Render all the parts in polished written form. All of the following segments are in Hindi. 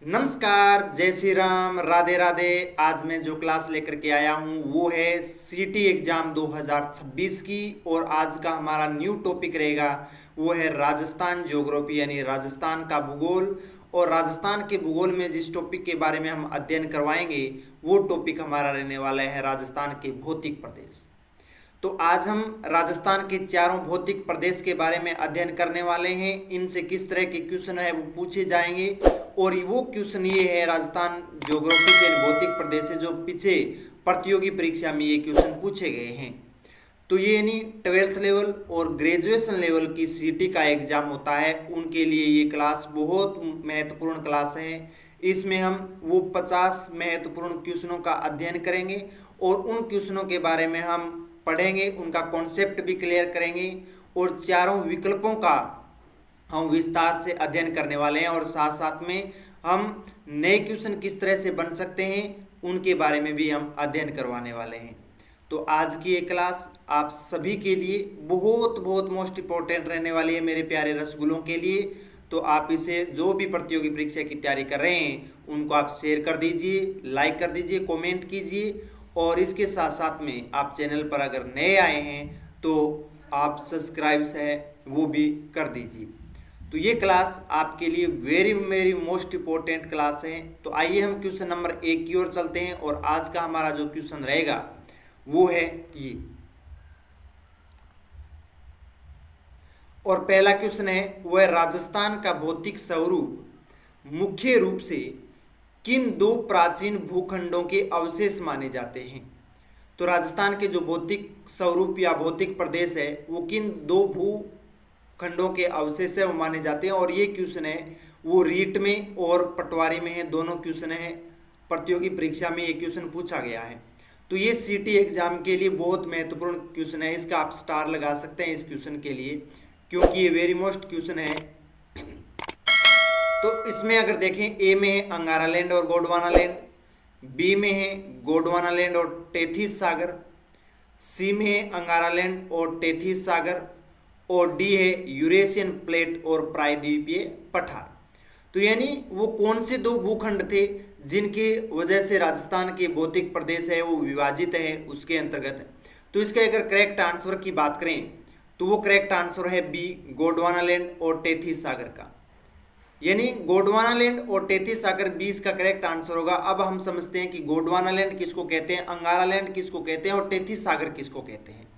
नमस्कार, जय श्री राम, राधे राधे। आज मैं जो क्लास लेकर के आया हूँ वो है सीटी एग्जाम 2026 की। और आज का हमारा न्यू टॉपिक रहेगा वो है राजस्थान ज्योग्राफी यानी राजस्थान का भूगोल। और राजस्थान के भूगोल में जिस टॉपिक के बारे में हम अध्ययन करवाएंगे वो टॉपिक हमारा रहने वाला है राजस्थान के भौतिक प्रदेश। तो आज हम राजस्थान के चारों भौतिक प्रदेश के बारे में अध्ययन करने वाले हैं। इनसे किस तरह के क्वेश्चन है वो पूछे जाएंगे। और वो क्वेश्चन ये है राजस्थान ज्योग्राफी के भौतिक प्रदेश से जो पीछे प्रतियोगी परीक्षा में ये क्वेश्चन पूछे गए हैं। तो ये यानी 12th लेवल और ग्रेजुएशन लेवल की सीटी का एग्जाम होता है, उनके लिए ये क्लास बहुत महत्वपूर्ण क्लास है। इसमें हम वो 50 महत्वपूर्ण क्वेश्चनों का अध्ययन करेंगे और उन क्वेश्चनों के बारे में हम पढ़ेंगे, उनका कॉन्सेप्ट भी क्लियर करेंगे और चारों विकल्पों का हम विस्तार से अध्ययन करने वाले हैं। और साथ साथ में हम नए क्वेश्चन किस तरह से बन सकते हैं उनके बारे में भी हम अध्ययन करवाने वाले हैं। तो आज की ये क्लास आप सभी के लिए बहुत बहुत मोस्ट इम्पोर्टेंट रहने वाली है मेरे प्यारे रसगुल्लों के लिए। तो आप इसे जो भी प्रतियोगी परीक्षा की तैयारी कर रहे हैं उनको आप शेयर कर दीजिए, लाइक कर दीजिए, कमेंट कीजिए। और इसके साथ साथ में आप चैनल पर अगर नए आए हैं तो आप सब्सक्राइब है वो भी कर दीजिए। तो ये क्लास आपके लिए very very most important class है। तो आइए हम क्वेश्चन नंबर 1 की ओर चलते हैं। और आज का हमारा जो क्वेश्चन रहेगा वो है ये। और पहला क्वेश्चन है वो है राजस्थान का भौतिक स्वरूप मुख्य रूप से किन दो प्राचीन भूखंडों के अवशेष माने जाते हैं। तो राजस्थान के जो भौतिक स्वरूप या भौतिक प्रदेश है वो किन दो भूखंडों के अवशेष है वो माने जाते हैं। और ये क्वेश्चन है वो रीट में और पटवारी में है, दोनों क्वेश्चन है। प्रतियोगी परीक्षा में ये क्वेश्चन पूछा गया है। तो ये सीटी एग्जाम के लिए बहुत महत्वपूर्ण क्वेश्चन है, इसका आप स्टार लगा सकते हैं इस क्वेश्चन के लिए, क्योंकि ये वेरी मोस्ट क्वेश्चन है। तो इसमें अगर देखें ए में है अंगारालैंड और गोंडवानालैंड, बी में है गोंडवानालैंड और टेथिस सागर, सी में है अंगारालैंड और टेथिस सागर, और डी है यूरेशियन प्लेट और प्रायद्वीपीय पठार। तो यानी वो कौन से दो भूखंड थे जिनकी वजह से राजस्थान के भौतिक प्रदेश है वो विभाजित है उसके अंतर्गत। तो इसका अगर करेक्ट आंसर की बात करें तो वो करेक्ट आंसर है बी, गोंडवानालैंड और टेथिस सागर का। यानी गोंडवानालैंड और टेथिस सागर 20 का करेक्ट आंसर होगा। अब हम समझते हैं कि गोंडवानालैंड किसको कहते हैं, अंगारालैंड किसको कहते हैं और टेथिस सागर किसको कहते हैं।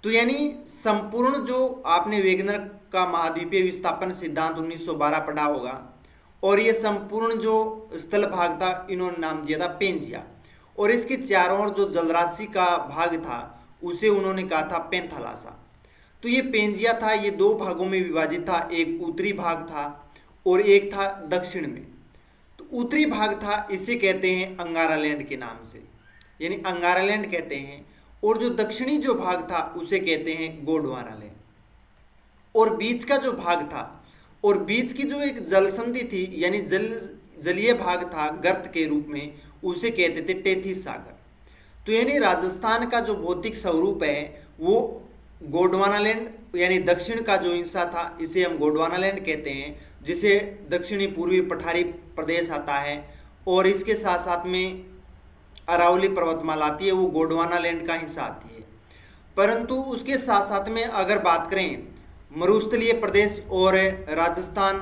तो यानी संपूर्ण जो आपने वेगनर का महाद्वीपीय विस्थापन सिद्धांत 1912 पढ़ा होगा, और ये संपूर्ण जो स्थल भाग था इन्होंने नाम दिया था पेंजिया। और इसके चारों ओर जो जलराशि का भाग था उसे उन्होंने कहा था पेंथालासा। तो ये पेंजिया था, ये दो भागों में विभाजित था, एक उत्तरी भाग था और एक था दक्षिण में। तो उत्तरी भाग था इसे कहते हैं अंगारालैंड के नाम से, यानी अंगारालैंड कहते हैं। और जो दक्षिणी जो भाग था उसे कहते हैं गोंडवानालैंड। और बीच का जो भाग था और बीच की जो एक जलसंधि थी यानी जलीय भाग था गर्त के रूप में, उसे कहते थे टेथिस सागर। तो यानी राजस्थान का जो भौतिक स्वरूप है वो गोंडवानालैंड यानी दक्षिण का जो हिस्सा था इसे हम गोंडवानालैंड कहते हैं, जिसे दक्षिणी पूर्वी पठारी प्रदेश आता है। और इसके साथ साथ में अरावली पर्वतमाला आती है, वो गोंडवानालैंड का हिस्सा आती है। परंतु उसके साथ साथ में अगर बात करें मरुस्थलीय प्रदेश और राजस्थान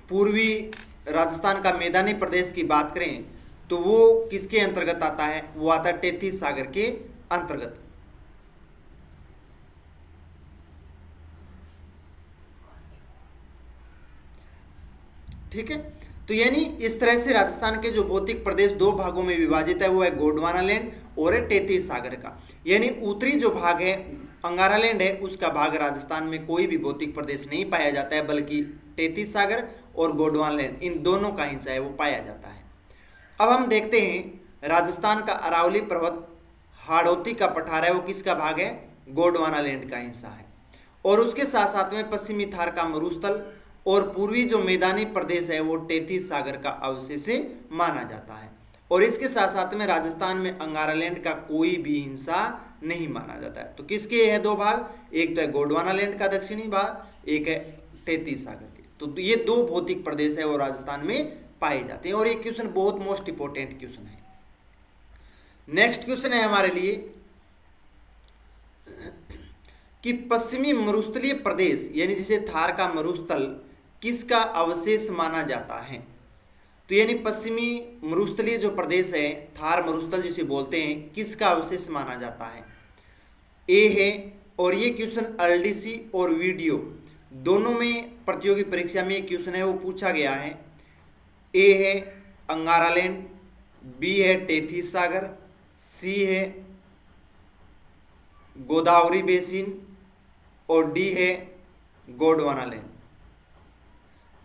पूर्वी राजस्थान का मैदानी प्रदेश की बात करें तो वो किसके अंतर्गत आता है, वो आता है टेथिस सागर के अंतर्गत। ठीक है। तो यानी इस तरह से राजस्थान के जो भौतिक प्रदेश दो भागों में विभाजित है वो है गोंडवानालैंड और है टेथिस सागर का। यानी उत्तरी जो भाग है अंगारालैंड है उसका भाग राजस्थान में कोई भी भौतिक प्रदेश नहीं पाया जाता है, बल्कि टेथिस सागर और गोंडवानालैंड इन दोनों का हिस्सा है वो पाया जाता है। अब हम देखते हैं राजस्थान का अरावली पर्वत हाड़ौती का पठार है वो किसका भाग है, गोंडवानालैंड का हिस्सा है। और उसके साथ साथ में पश्चिमी थार का मरुस्थल और पूर्वी जो मैदानी प्रदेश है वो टेथिस सागर का अवशेष माना जाता है। और इसके साथ साथ में राजस्थान में अंगारालैंड का कोई भी हिस्सा नहीं माना जाता है। तो किसके है दो भाग, एक तो है गोंडवानालैंड का दक्षिणी भाग, एक है टेथिस सागर के। तो ये 2 भौतिक प्रदेश है वो राजस्थान में पाए जाते हैं, और ये क्वेश्चन बहुत मोस्ट इंपोर्टेंट क्वेश्चन है। नेक्स्ट क्वेश्चन है हमारे लिए कि पश्चिमी मरुस्थलीय प्रदेश यानी जिसे थार का मरुस्थल किसका अवशेष माना जाता है? तो यानी पश्चिमी मरुस्थलीय जो प्रदेश है, थार मरुस्थल जिसे बोलते हैं, किसका अवशेष माना जाता है? ए है, और ये क्वेश्चन एलडीसी और वीडियो दोनों में प्रतियोगी परीक्षा में क्वेश्चन है वो पूछा गया है। ए है अंगारालैंड, बी है टेथिस सागर, सी है गोदावरी बेसिन और डी है गोंडवानालैंड।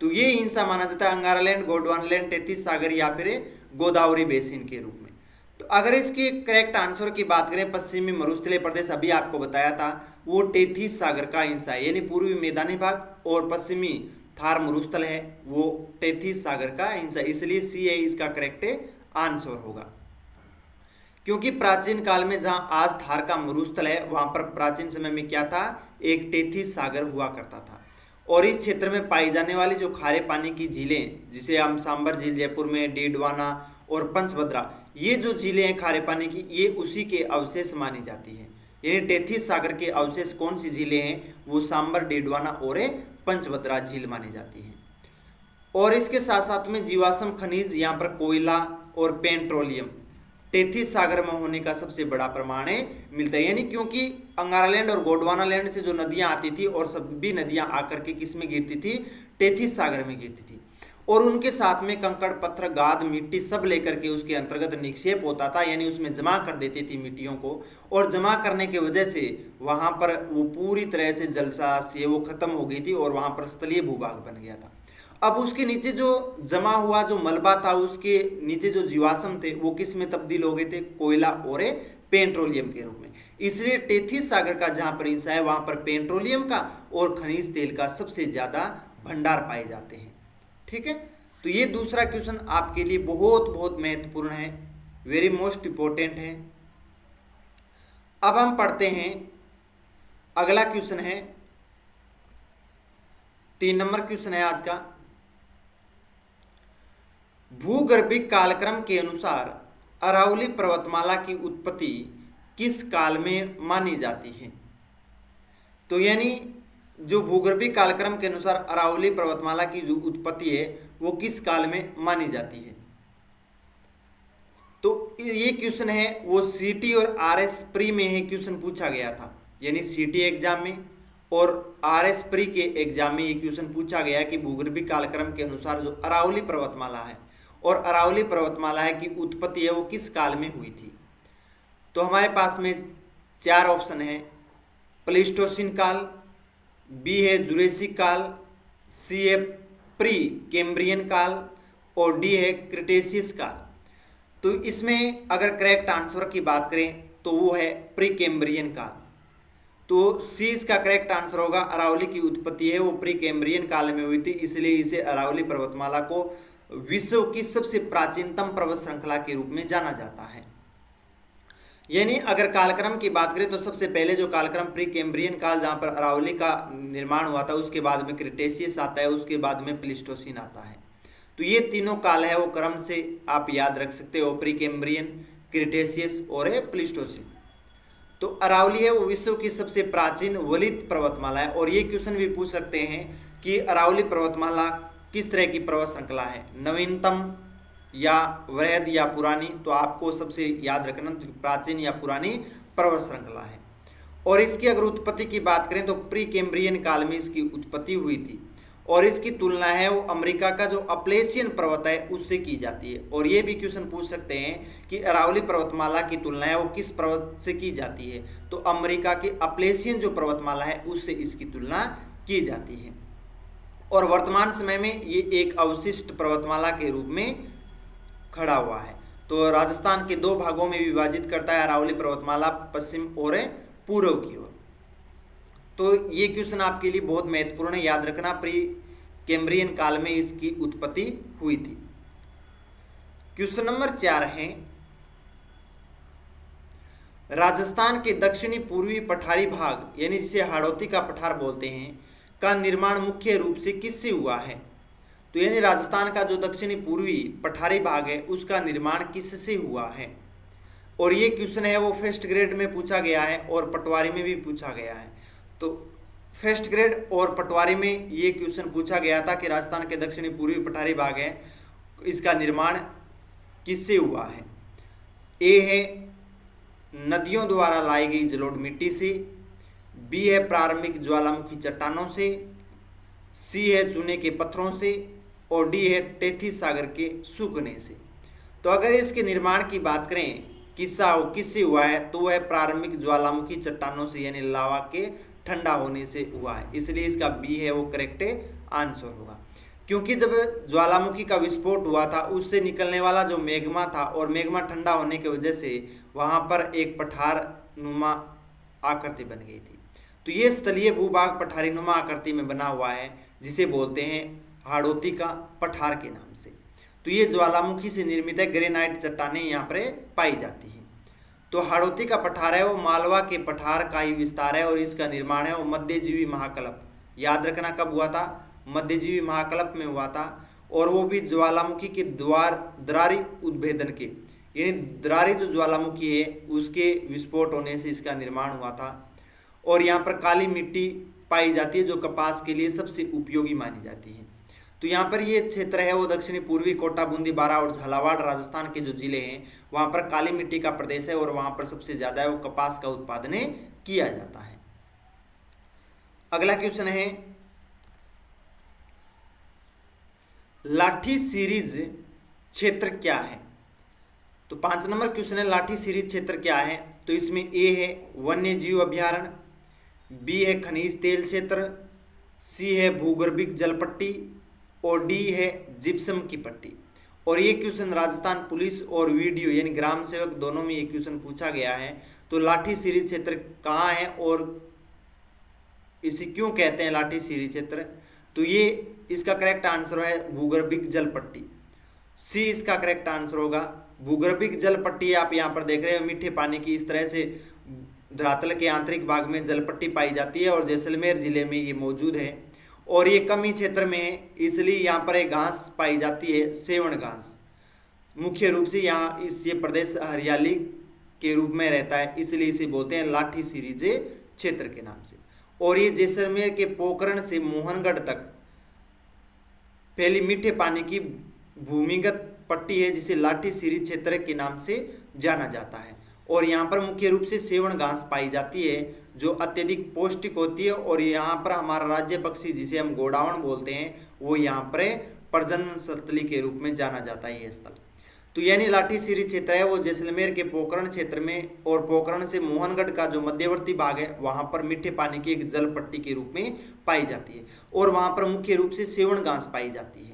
तो ये हिंसा माना जाता है अंगारालैंड, गोंडवानालैंड, टेथिस सागर या फिर गोदावरी बेसिन के रूप में। तो अगर इसके करेक्ट आंसर की बात करें, पश्चिमी मरुस्थलीय प्रदेश अभी आपको बताया था वो टेथिस सागर का हिस्सा है, यानी पूर्वी मैदानी भाग, और पश्चिमी थार मरुस्थल है वो टेथिस सागर का हिस्सा, इसलिए सी है इसका करेक्ट आंसर होगा। क्योंकि प्राचीन काल में जहां आज थार का मरुस्थल है वहां पर प्राचीन समय में क्या था, एक टेथिस सागर हुआ करता था, और इस क्षेत्र में पाई जाने वाली जो खारे पानी की झीलें, जिसे हम सांबर झील जयपुर में, डीडवाना और पंचभद्रा, ये जो झीलें हैं खारे पानी की, ये उसी के अवशेष मानी जाती हैं। यानी टेथिस सागर के अवशेष कौन सी झीलें हैं, वो सांबर, डीडवाना और पंचभद्रा झील मानी जाती हैं। और इसके साथ साथ में जीवाश्म खनिज, यहाँ पर कोयला और पेट्रोलियम टेथिस सागर में होने का सबसे बड़ा प्रमाण मिलता है। यानी क्योंकि अंगारालैंड और गोंडवानालैंड से जो नदियां आती थी और सभी नदियां आकर के किस में गिरती थी, टेथिस सागर में गिरती थी, और उनके साथ में कंकड़, पत्थर, गाद, मिट्टी सब लेकर के उसके अंतर्गत निक्षेप होता था, यानी उसमें जमा कर देती थी मिट्टियों को, और जमा करने की वजह से वहां पर वो पूरी तरह से जलसास ये वो खत्म हो गई थी और वहां पर स्थलीय भूभाग बन गया था। अब उसके नीचे जो जमा हुआ जो मलबा था, उसके नीचे जो जीवाश्म थे वो किस में तब्दील हो गए थे, कोयला और पेट्रोलियम के रूप में। इसलिए टेथिस सागर का जहां पर हिस्सा है वहां पर पेट्रोलियम का और खनिज तेल का सबसे ज्यादा भंडार पाए जाते हैं। ठीक है, तो ये दूसरा क्वेश्चन आपके लिए बहुत बहुत महत्वपूर्ण है, वेरी मोस्ट इंपोर्टेंट है। अब हम पढ़ते हैं अगला क्वेश्चन है, 3 नंबर क्वेश्चन है आज का। भूगर्भिक कालक्रम के अनुसार अरावली पर्वतमाला की उत्पत्ति किस काल में मानी जाती है? तो यानी जो भूगर्भिक कालक्रम के अनुसार अरावली पर्वतमाला की जो उत्पत्ति है वो किस काल में मानी जाती है? तो ये क्वेश्चन है वो सीटी और आरएस प्री में है क्वेश्चन पूछा गया था, यानी सीटी एग्जाम में और आरएस प्री के एग्जाम में ये क्वेश्चन पूछा गया कि भूगर्भिक कालक्रम के अनुसार जो अरावली पर्वतमाला है और अरावली पर्वतमाला की उत्पत्ति है वो किस काल में हुई थी? तो हमारे पास में 4 ऑप्शन है, प्लेस्टोसिन काल, बी है जुरेसिक काल, सी है प्री कैम्ब्रियन काल और डी है क्रिटेशियस काल। तो इसमें अगर करेक्ट आंसर की बात करें तो वो है प्री कैम्ब्रियन काल। तो सी इसका करेक्ट आंसर होगा, अरावली की उत्पत्ति है वो प्री कैम्ब्रियन काल में हुई थी, इसलिए इसे अरावली पर्वतमाला को विश्व की सबसे प्राचीनतम पर्वत श्रृंखला के रूप में जाना जाता है। यानी अगर कालक्रम की बात करें तो सबसे पहले जो कालक्रम प्री कैम्ब्रियन काल जहां पर अरावली का निर्माण हुआ था, उसके बाद में क्रिटेशियस आता है, उसके बाद में प्लेस्टोसिन आता है। तो ये तीनों काल है वो क्रम से आप याद रख सकते हो, प्री कैम्ब्रियन, क्रिटेशियस और प्लेस्टोसिन। तो अरावली है वो विश्व की सबसे प्राचीन वलित पर्वतमाला है। और ये क्वेश्चन भी पूछ सकते हैं कि अरावली पर्वतमाला किस तरह की पर्वत श्रृंखला है, नवीनतम या वृहद या पुरानी? तो आपको सबसे याद रखना प्राचीन या पुरानी पर्वत श्रृंखला है। और इसकी अगर उत्पत्ति की बात करें तो प्री कैम्ब्रियन काल में इसकी उत्पत्ति हुई थी, और इसकी तुलना है वो अमेरिका का जो अपलेशियन पर्वत है उससे की जाती है। और ये भी क्वेश्चन पूछ सकते हैं कि अरावली पर्वतमाला की तुलना है वो किस पर्वत से की जाती है? तो अमेरिका की अपलेशियन जो पर्वतमाला है उससे इसकी तुलना की जाती है। और वर्तमान समय में ये एक अवशिष्ट पर्वतमाला के रूप में खड़ा हुआ है। तो राजस्थान के 2 भागों में विभाजित करता है अरावली पर्वतमाला, पश्चिम और पूर्व की ओर। तो ये क्वेश्चन आपके लिए बहुत महत्वपूर्ण है, याद रखना, प्री कैम्ब्रियन काल में इसकी उत्पत्ति हुई थी। क्वेश्चन नंबर 4 है, राजस्थान के दक्षिणी पूर्वी पठारी भाग यानी जिसे हाड़ौती का पठार बोलते हैं का निर्माण मुख्य रूप से किससे हुआ है? तो यानी राजस्थान का जो दक्षिणी पूर्वी पठारी भाग है उसका निर्माण किससे हुआ है? और ये क्वेश्चन है वो फर्स्ट ग्रेड में पूछा गया है और पटवारी में भी पूछा गया है। तो फर्स्ट ग्रेड और पटवारी में ये क्वेश्चन पूछा गया था कि राजस्थान के दक्षिणी पूर्वी पठारी भाग है इसका निर्माण किससे हुआ है? ए है नदियों द्वारा लाई गई जलोढ़ मिट्टी से, बी है प्रारंभिक ज्वालामुखी चट्टानों से, सी है चूने के पत्थरों से और डी है टेथिस सागर के सूखने से। तो अगर इसके निर्माण की बात करें किससे हुआ है तो वह प्रारंभिक ज्वालामुखी चट्टानों से यानी लावा के ठंडा होने से हुआ है, इसलिए इसका बी है वो करेक्ट आंसर होगा। क्योंकि जब ज्वालामुखी का विस्फोट हुआ था उससे निकलने वाला जो मैग्मा था और मैग्मा ठंडा होने की वजह से वहां पर एक पठार नुमा आकृति बन गई थी। तो ये स्थलीय भूभाग पठारी नुमा आकृति में बना हुआ है जिसे बोलते हैं हाड़ौती का पठार के नाम से। तो ये ज्वालामुखी से निर्मित है, ग्रेनाइट चट्टानें यहाँ पर पाई जाती हैं। तो हाड़ौती का पठार है वो मालवा के पठार का ही विस्तार है और इसका निर्माण है वो मध्यजीवी महाकल्प, याद रखना कब हुआ था, मध्यजीवी महाकल्प में हुआ था। और वो भी ज्वालामुखी के दरारी उद्भेदन के यानी दरारी जो ज्वालामुखी है उसके विस्फोट होने से इसका निर्माण हुआ था। और यहाँ पर काली मिट्टी पाई जाती है जो कपास के लिए सबसे उपयोगी मानी जाती है। तो यहाँ पर ये क्षेत्र है वो दक्षिणी पूर्वी कोटा, बूंदी, बारा और झालावाड़ राजस्थान के जो जिले हैं वहाँ पर काली मिट्टी का प्रदेश है और वहाँ पर सबसे ज्यादा है वो कपास का उत्पादन किया जाता है। अगला क्वेश्चन है लाठी सीरीज क्षेत्र क्या है? तो 5 नंबर क्वेश्चन है लाठी सीरीज क्षेत्र क्या है? तो इसमें ए है वन्य जीव अभ्यारण्य, बी है खनिज तेल क्षेत्र, सी है भूगर्भिक जल पट्टी और डी है जिप्सम की पट्टी। और ये क्वेश्चन राजस्थान पुलिस और वीडियो यानी ग्राम सेवक दोनों में ये क्वेश्चन पूछा गया है। तो लाठी सीरीज क्षेत्र कहाँ है और इसे क्यों कहते हैं लाठी सीरीज क्षेत्र? तो ये इसका करेक्ट आंसर है भूगर्भिक जल पट्टी, सी इसका करेक्ट आंसर होगा। भूगर्भिक जल पट्टी आप यहाँ पर देख रहे हो मीठे पानी की इस तरह से धरातल के आंतरिक भाग में जल पट्टी पाई जाती है और जैसलमेर जिले में ये मौजूद है। और ये कमी क्षेत्र में है इसलिए यहाँ पर एक घास पाई जाती है सेवण घास, मुख्य रूप से यहाँ ये प्रदेश हरियाली के रूप में रहता है इसलिए इसे बोलते हैं लाठी सीरीज क्षेत्र के नाम से। और ये जैसलमेर के पोखरण से मोहनगढ़ तक पहली मीठे पानी की भूमिगत पट्टी है जिसे लाठी सीरीज क्षेत्र के नाम से जाना जाता है। और यहाँ पर मुख्य रूप से सेवण घास पाई जाती है जो अत्यधिक पौष्टिक होती है। और यहाँ पर हमारा राज्य पक्षी जिसे हम गोडावण बोलते हैं वो यहाँ पर प्रजनन स्थली के रूप में जाना जाता है ये स्थल। तो यानी लाठी सीरीज क्षेत्र है वो जैसलमेर के पोखरण क्षेत्र में और पोखरण से मोहनगढ़ का जो मध्यवर्ती भाग है वहाँ पर मीठे पानी की एक जल पट्टी के रूप में पाई जाती है। और वहाँ पर मुख्य रूप से सेवण घास पाई जाती है।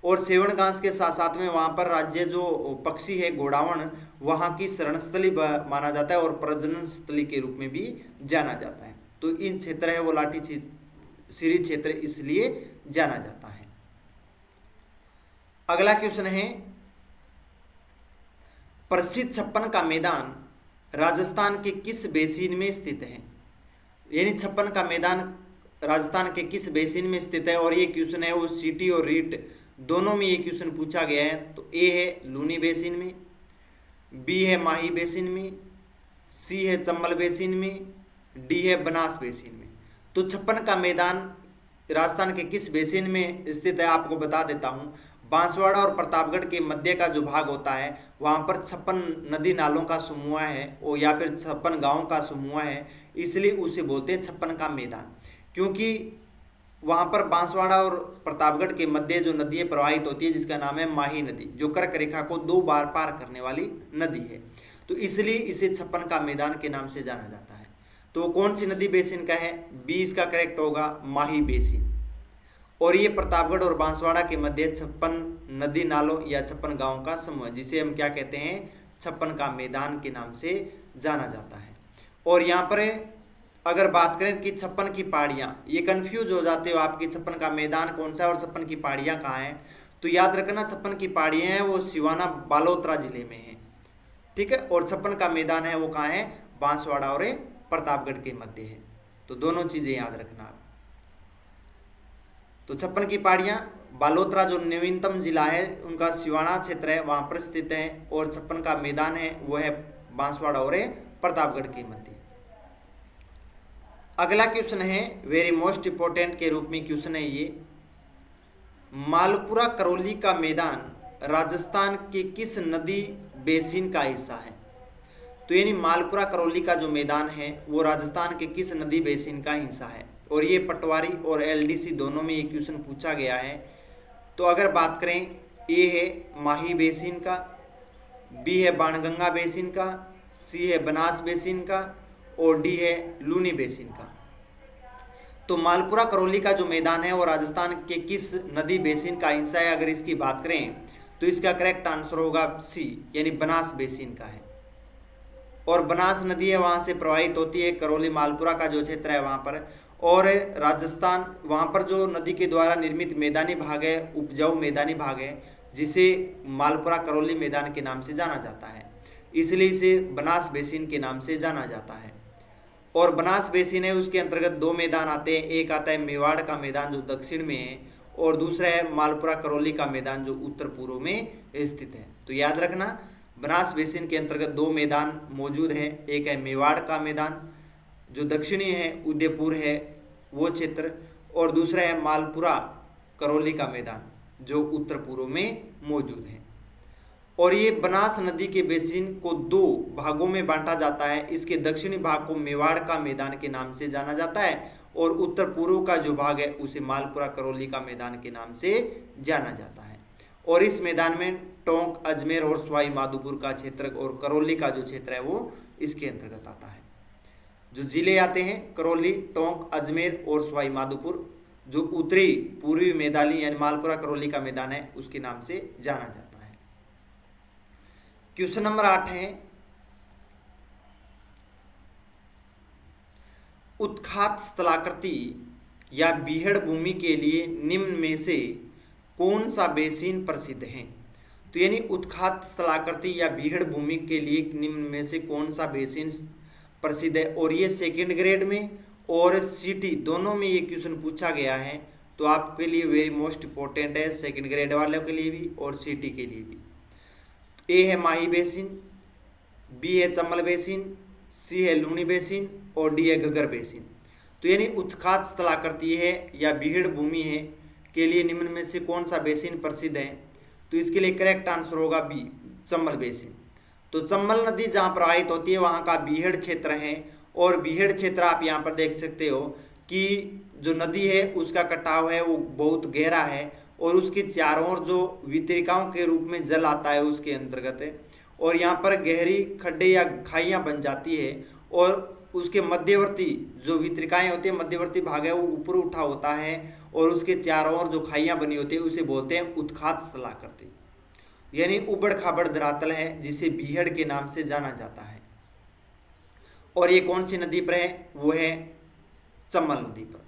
और सेवण घास के साथ साथ में वहाँ पर राज्य जो पक्षी है गोडावण वहाँ की शरणस्थली माना जाता है और प्रजनन स्थली के रूप में भी जाना जाता है। तो इन क्षेत्र है वो लाठी सीरीज क्षेत्र इसलिए जाना जाता है। अगला क्वेश्चन है प्रसिद्ध छप्पन का मैदान राजस्थान के किस बेसिन में स्थित है? यानी छप्पन का मैदान राजस्थान के किस बेसिन में स्थित है? और ये क्वेश्चन है वो सीटी और रीट दोनों में ये क्वेश्चन पूछा गया है। तो ए है लूनी बेसिन में, बी है माही बेसिन में, सी है चंबल बेसिन में, डी है बनास बेसिन में। तो छप्पन का मैदान राजस्थान के किस बेसिन में स्थित है आपको बता देता हूँ। बांसवाड़ा और प्रतापगढ़ के मध्य का जो भाग होता है वहाँ पर 56 नदी नालों का समूह है और या फिर 56 गांवों का समूह है इसलिए उसे बोलते हैं छप्पन का मैदान। क्योंकि वहाँ पर बांसवाड़ा और प्रतापगढ़ के मध्य जो नदियाँ प्रवाहित होती है जिसका नाम है माही नदी जो कर्क रेखा को 2 बार पार करने वाली नदी है। तो इसलिए इसे छप्पन का मैदान के नाम से जाना जाता है। तो कौन सी नदी बेसिन का है? बी इसका करेक्ट होगा माही बेसिन। और ये प्रतापगढ़ और बांसवाड़ा के मध्य 56 नदी नालों या 56 गांवों का समूह जिसे हम क्या कहते हैं छप्पन का मैदान के नाम से जाना जाता है। और यहाँ पर अगर बात करें कि 56 की पहाड़ियाँ ये कंफ्यूज हो जाते हो आपकी छप्पन का मैदान कौन सा है और 56 की पहाड़ियाँ कहाँ हैं। तो याद रखना 56 की पहाड़ियाँ हैं वो सिवाना बालोतरा जिले में है, ठीक है। और 56 का मैदान है वो कहाँ है? बांसवाड़ा और प्रतापगढ़ के मध्य है। तो दोनों चीज़ें याद रखना आप। तो 56 की पहाड़ियाँ बालोतरा जो नवीनतम जिला है उनका सिवाना क्षेत्र है वहाँ पर स्थित है, और 56 का मैदान है वो है बांसवाड़ा और प्रतापगढ़ के मध्य। अगला क्वेश्चन है वेरी मोस्ट इंपोर्टेंट के रूप में क्वेश्चन है ये, मालपुरा करौली का मैदान राजस्थान के किस नदी बेसिन का हिस्सा है? तो यानी मालपुरा करौली का जो मैदान है वो राजस्थान के किस नदी बेसिन का हिस्सा है, और ये पटवारी और एलडीसी दोनों में ये क्वेश्चन पूछा गया है। तो अगर बात करें, ए है माही बेसिन का, बी है बाणगंगा बेसिन का, सी है बनास बेसिन का, और डी है लूनी बेसिन का। तो मालपुरा करौली का जो मैदान है वो राजस्थान के किस नदी बेसिन का हिस्सा है? अगर इसकी बात करें तो इसका करेक्ट आंसर होगा सी, यानी बनास बेसिन का है। और बनास नदी है वहां से प्रवाहित होती है करौली मालपुरा का जो क्षेत्र है वहां पर, और राजस्थान वहां पर जो नदी के द्वारा निर्मित मैदानी भाग है, उपजाऊ मैदानी भाग है, जिसे मालपुरा करौली मैदान के नाम से जाना जाता है, इसलिए इसे बनास बेसिन के नाम से जाना जाता है। और बनास बेसिन है उसके अंतर्गत दो मैदान आते हैं, एक आता है मेवाड़ का मैदान जो दक्षिण में है, और दूसरा है मालपुरा करौली का मैदान जो उत्तर पूर्व में स्थित है। तो याद रखना बनास बेसिन के अंतर्गत दो मैदान मौजूद है, एक है मेवाड़ का मैदान जो दक्षिणी है, उदयपुर है वो क्षेत्र, और दूसरा है मालपुरा करौली का मैदान जो उत्तर पूर्व में मौजूद है। और ये बनास नदी के बेसिन को दो भागों में बांटा जाता है, इसके दक्षिणी भाग को मेवाड़ का मैदान के नाम से जाना जाता है, और उत्तर पूर्व का जो भाग है उसे मालपुरा करौली का मैदान के नाम से जाना जाता है। और इस मैदान में टोंक, अजमेर और सवाई माधोपुर का क्षेत्र और करौली का जो क्षेत्र है वो इसके अंतर्गत आता है। जो जिले आते हैं करौली, टोंक, अजमेर और सवाई माधोपुर, जो उत्तरी पूर्वी मैदानी यानी मालपुरा करौली का मैदान है उसके नाम से जाना जाता है। क्वेश्चन नंबर 8 है, उत्खात स्थलाकृति या बीहड़ भूमि के लिए निम्न में से कौन सा बेसिन प्रसिद्ध है? तो यानी उत्खात स्थलाकृति या बीहड़ भूमि के लिए निम्न में से कौन सा बेसिन प्रसिद्ध है? और ये सेकंड ग्रेड में और सीटी दोनों में ये क्वेश्चन पूछा गया है, तो आपके लिए वेरी मोस्ट इंपॉर्टेंट है, सेकंड ग्रेड वालों के लिए भी और सीटी के लिए भी। ए है माही बेसिन, बी है चंबल बेसिन, सी है लूनी बेसिन, और डी है घग्गर बेसिन। तो यानी उत्खात स्थलाकृति है या बीहड़ भूमि है के लिए निम्न में से कौन सा बेसिन प्रसिद्ध है? तो इसके लिए करेक्ट आंसर होगा बी, चंबल बेसिन। तो चंबल नदी जहाँ प्रवाहित होती है वहाँ का बीहड़ क्षेत्र है, और बीहड़ क्षेत्र आप यहाँ पर देख सकते हो कि जो नदी है उसका कटाव है वो बहुत गहरा है, और उसके चारों ओर जो वितरिकाओं के रूप में जल आता है उसके अंतर्गत है, और यहाँ पर गहरी खड्डे या खाइयाँ बन जाती है, और उसके मध्यवर्ती जो वितरिकाएं होती है, मध्यवर्ती भाग है वो ऊपर उठा होता है, और उसके चारों ओर जो खाइयाँ बनी होती है उसे बोलते हैं उत्खात स्थलाकृति, यानी उबड़ खाबड़ धरातल है जिसे बीहड़ के नाम से जाना जाता है। और ये कौन सी नदी पर है? वो है चंबल नदी पर।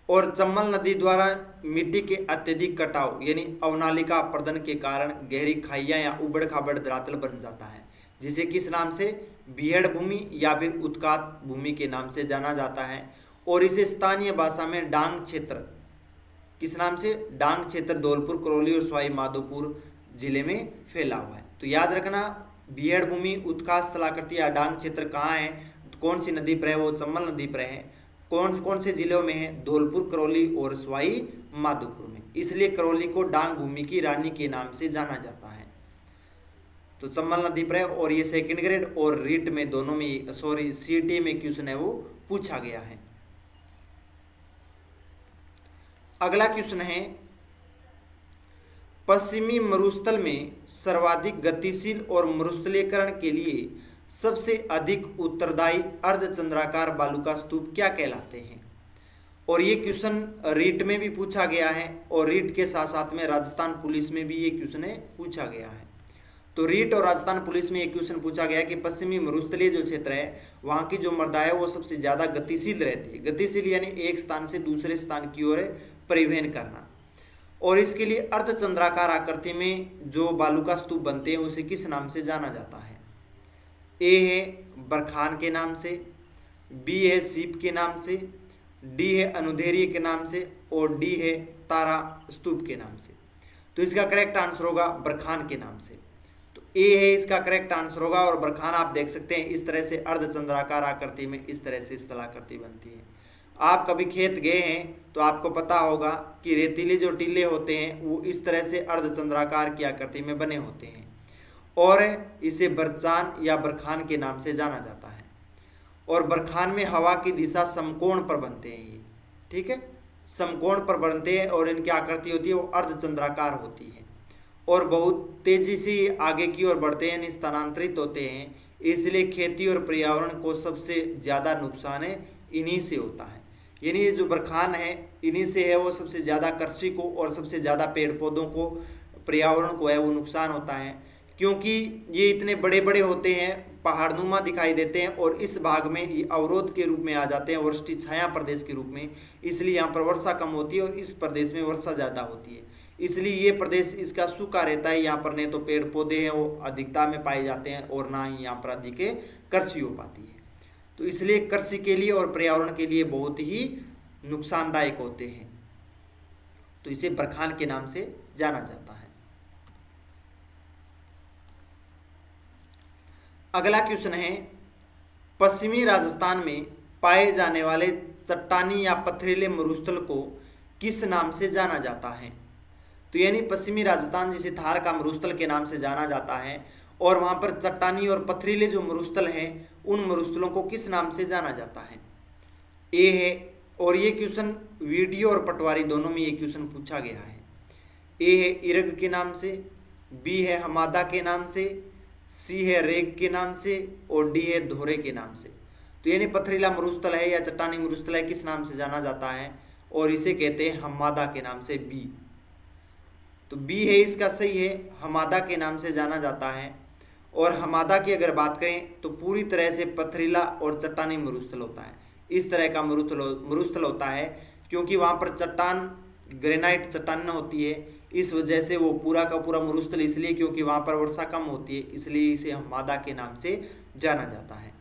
और चंबल नदी द्वारा मिट्टी के अत्यधिक कटाव यानी अवनालिका प्रदन के कारण गहरी खाइयाँ या उबड़ खाबड़ धरातल बन जाता है, जिसे किस नाम से? बीहड़ भूमि या फिर उत्खात भूमि के नाम से जाना जाता है। और इसे स्थानीय भाषा में डांग क्षेत्र, किस नाम से? डांग क्षेत्र धौलपुर, करौली और सवाई माधोपुर जिले में फैला हुआ है। तो याद रखना बीहड़ भूमि, उत्खात स्थलाकृति या डांग क्षेत्र कहाँ है, कौन सी नदी पर है? वो चंबल नदी पर है। कौन कौन से जिलों में है? धौलपुर, करौली और सवाई माधोपुर में। इसलिए करौली को डांग भूमि की रानी के नाम से जाना जाता है। तो चंबल नदी पर है, और ये सेकंड ग्रेड और रीट में दोनों में, सॉरी सीटी में क्वेश्चन है वो पूछा गया है। अगला क्वेश्चन है, पश्चिमी मरुस्थल में सर्वाधिक गतिशील और मरुस्थलीकरण के लिए सबसे अधिक उत्तरदायी अर्धचंद्राकार बालू का स्तूप क्या कहलाते हैं? और ये क्वेश्चन रीट में भी पूछा गया है, और रीट के साथ साथ में राजस्थान पुलिस में भी ये क्वेश्चन है पूछा गया है। तो रीट और राजस्थान पुलिस में ये क्वेश्चन पूछा गया कि पश्चिमी मरुस्थलीय जो क्षेत्र है वहाँ की जो मृदा है वो सबसे ज़्यादा गतिशील रहती है। गतिशील यानी एक स्थान से दूसरे स्थान की ओर परिवहन करना, और इसके लिए अर्धचंद्राकार आकृति में जो बालू का स्तूप बनते हैं उसे किस नाम से जाना जाता है? ए है बरखान के नाम से, बी है सीप के नाम से, डी है अनुधेरी के नाम से, और डी है तारा स्तूप के नाम से। तो इसका करेक्ट आंसर होगा बरखान के नाम से। तो ए है इसका करेक्ट आंसर होगा। और बरखान आप देख सकते हैं इस तरह से अर्धचंद्राकार आकृति में इस तरह से स्थलाकृति बनती है। आप कभी खेत गए हैं तो आपको पता होगा कि रेतीले जो टीले होते हैं वो इस तरह से अर्धचंद्राकार की आकृति में बने होते हैं और इसे बरचान या बरखान के नाम से जाना जाता है। और बरखान में हवा की दिशा समकोण पर बनते हैं ये, ठीक है, समकोण पर बनते हैं और इनकी आकृति होती है वो अर्धचंद्राकार होती है और बहुत तेजी से आगे की ओर बढ़ते हैं, स्थानांतरित होते हैं। इसलिए खेती और पर्यावरण को सबसे ज़्यादा नुकसान है इन्हीं से होता है। यानी ये जो बरखान है इन्हीं से है वो सबसे ज़्यादा कृषि को और सबसे ज़्यादा पेड़ पौधों को, पर्यावरण को है वो नुकसान होता है, क्योंकि ये इतने बड़े बड़े होते हैं, पहाड़नुमा दिखाई देते हैं और इस भाग में ये अवरोध के रूप में आ जाते हैं, वृष्टि छाया प्रदेश के रूप में। इसलिए यहाँ पर वर्षा कम होती है और इस प्रदेश में वर्षा ज़्यादा होती है। इसलिए ये प्रदेश इसका सूखा रहता है। यहाँ पर न तो पेड़ पौधे हैं वो अधिकता में पाए जाते हैं और ना ही यहाँ पर अधिक कृषि हो पाती है। तो इसलिए कृषि के लिए और पर्यावरण के लिए बहुत ही नुकसानदायक होते हैं। तो इसे बरखान के नाम से जाना जाता है। अगला क्वेश्चन है, पश्चिमी राजस्थान में पाए जाने वाले चट्टानी या पथरीले मरुस्थल को किस नाम से जाना जाता है? तो यानी पश्चिमी राजस्थान जिसे थार का मरुस्थल के नाम से जाना जाता है और वहाँ पर चट्टानी और पथरीले जो मरुस्थल हैं उन मरुस्थलों को किस नाम से जाना जाता है? ए है, और ये क्वेश्चन वीडियो और पटवारी दोनों में ये क्वेश्चन पूछा गया है। ए है इरग के नाम से, बी है हमादा के नाम से, सी है रेग के नाम से और डी है धोरे के नाम से। तो यानी पथरीला मरुस्थल है या चट्टानी मरुस्थल है किस नाम से जाना जाता है? और इसे कहते हैं हमादा के नाम से, बी। तो बी है इसका सही है, हमादा के नाम से जाना जाता है। और हमादा की अगर बात करें तो पूरी तरह से पथरीला और चट्टानी मरुस्थल होता है। इस तरह का मरुस्थल होता है क्योंकि वहाँ पर चट्टान ग्रेनाइट चट्टान होती है, इस वजह से वो पूरा का पूरा मरुस्थल, इसलिए क्योंकि वहाँ पर वर्षा कम होती है इसलिए इसे हमादा के नाम से जाना जाता है।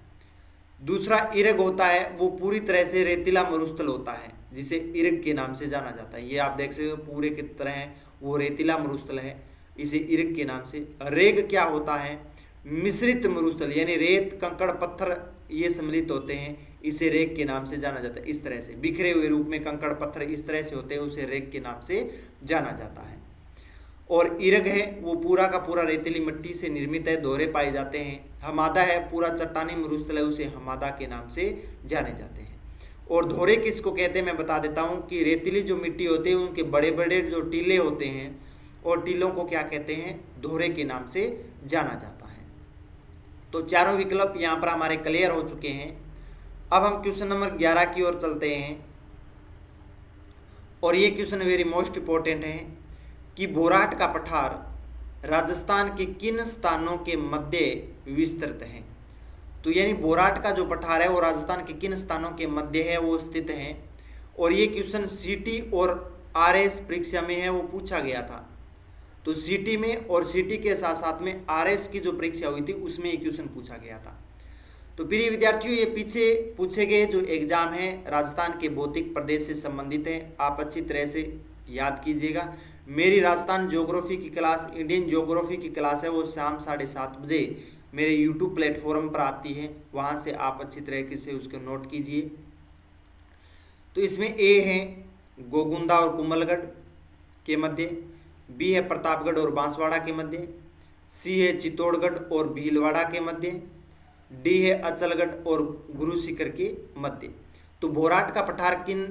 दूसरा इरग होता है, वो पूरी तरह से रेतीला मरुस्थल होता है जिसे इरग के नाम से जाना जाता है। ये आप देख सकते हो पूरे की तरह है, वो रेतीला मरुस्थल है, इसे इरग के नाम से। रेग क्या होता है? मिश्रित मरुस्थल, यानी रेत कंकड़ पत्थर ये सम्मिलित होते हैं, इसे रेग के नाम से जाना जाता है। इस तरह से बिखरे हुए रूप में कंकड़ पत्थर इस तरह से होते हैं, उसे रेग के नाम से जाना जाता है। और इरग है वो पूरा का पूरा रेतीली मिट्टी से निर्मित है, दोहरे पाए जाते हैं। हमादा है पूरा चट्टानी मरुस्थल है, उसे हमादा के नाम से जाने जाते हैं। और धोरे किसको कहते हैं मैं बता देता हूँ कि रेतीली जो मिट्टी होती है उनके बड़े बड़े जो टीले होते हैं और टीलों को क्या कहते हैं? धोरे के नाम से जाना जाता है। तो चारों विकल्प यहाँ पर हमारे क्लियर हो चुके हैं। अब हम क्वेश्चन नंबर 11 की ओर चलते हैं और ये क्वेश्चन वेरी मोस्ट इंपॉर्टेंट है कि बोराट का पठार राजस्थान के किन स्थानों के मध्य विस्तृत है? तो यानी बोराट का जो पठार है वो राजस्थान के किन स्थानों के मध्य है वो स्थित है। और ये क्वेश्चन सीटी और आरएस परीक्षा में है वो पूछा गया था। तो सीटी में और सीटी के साथ साथ में आरएस की जो परीक्षा हुई थी उसमें ये क्वेश्चन पूछा गया था। तो प्रिय विद्यार्थियों ये पीछे पूछे गए जो एग्जाम है राजस्थान के भौतिक प्रदेश से संबंधित है, आप अच्छी तरह से याद कीजिएगा। मेरी राजस्थान ज्योग्राफी की क्लास, इंडियन ज्योग्राफी की क्लास है वो शाम 7:30 बजे मेरे यूट्यूब प्लेटफॉर्म पर आती है, वहाँ से आप अच्छी तरीके से उसको नोट कीजिए। तो इसमें ए है गोगुंदा और कुंभलगढ़ के मध्य, बी है प्रतापगढ़ और बांसवाड़ा के मध्य, सी है चित्तौड़गढ़ और भीलवाड़ा के मध्य, डी है अचलगढ़ और गुरुशिखर के मध्य। तो बोराट का पठार किन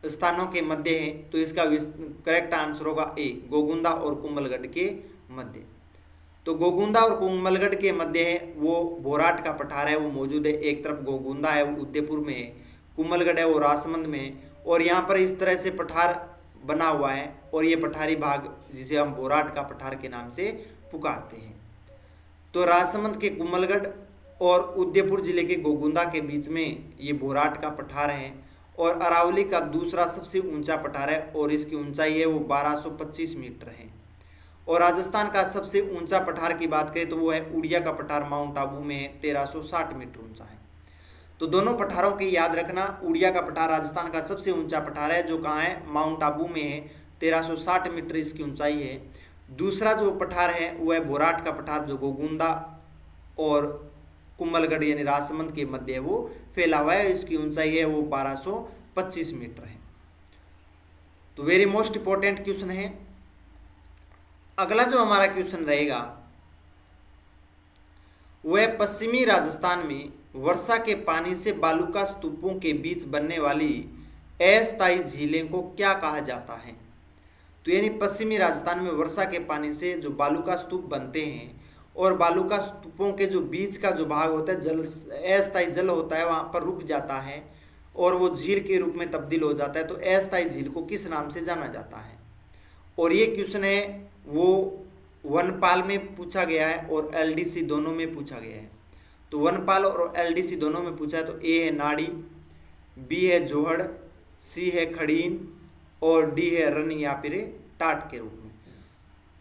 स्थानों के मध्य है? तो इसका करेक्ट आंसर होगा ए, गोगुंदा और कुंभलगढ़ के मध्य। तो गोगुंदा और कुंभलगढ़ के मध्य है वो बोराट का पठार है वो मौजूद है। एक तरफ गोगुंदा है वो उदयपुर में है, कुंभलगढ़ है वो राजसमंद में है। और यहाँ पर इस तरह से पठार बना हुआ है और ये पठारी भाग जिसे हम बोराट का पठार के नाम से पुकारते हैं। तो राजसमंद के कुंभलगढ़ और उदयपुर जिले के गोगुंदा के बीच में ये बोराट का पठार है और अरावली का दूसरा सबसे ऊंचा पठार है और इसकी ऊंचाई है वो 1225 मीटर है। और राजस्थान का सबसे ऊंचा पठार की बात करें तो वो है उड़िया का पठार, माउंट आबू में 1360 मीटर ऊंचा है। तो दोनों पठारों के याद रखना। उड़िया का पठार राजस्थान का सबसे ऊंचा पठार है, जो कहाँ है, माउंट आबू में है, 1360 मीटर इसकी ऊंचाई है। दूसरा जो पठार है वो है बोराट का पठार, जो गोगुंदा और कुंभलगढ़ यानी राजसमंद के मध्य वो फैला हुआ है, इसकी ऊंचाई है वो 1225 मीटर है। तो वेरी मोस्ट इंपॉर्टेंट क्वेश्चन है। अगला जो हमारा क्वेश्चन रहेगा वह पश्चिमी राजस्थान में वर्षा के पानी से बालूका स्तूपों के बीच बनने वाली अस्थायी झीलें को क्या कहा जाता है। तो यानी पश्चिमी राजस्थान में वर्षा के पानी से जो बालूका स्तूप बनते हैं और बालूका स्तूपों के जो बीच का जो भाग होता है, जल अस्थायी जल होता है, वहाँ पर रुक जाता है और वो झील के रूप में तब्दील हो जाता है। तो अस्थायी झील को किस नाम से जाना जाता है। और ये क्वेश्चन है वो वनपाल में पूछा गया है और एलडीसी दोनों में पूछा गया है। तो वनपाल और एलडीसी दोनों में पूछा है। तो ए है नाड़ी, बी है जोहड़, सी है खड़ीन और डी है रन या फिर टाट के रूप में।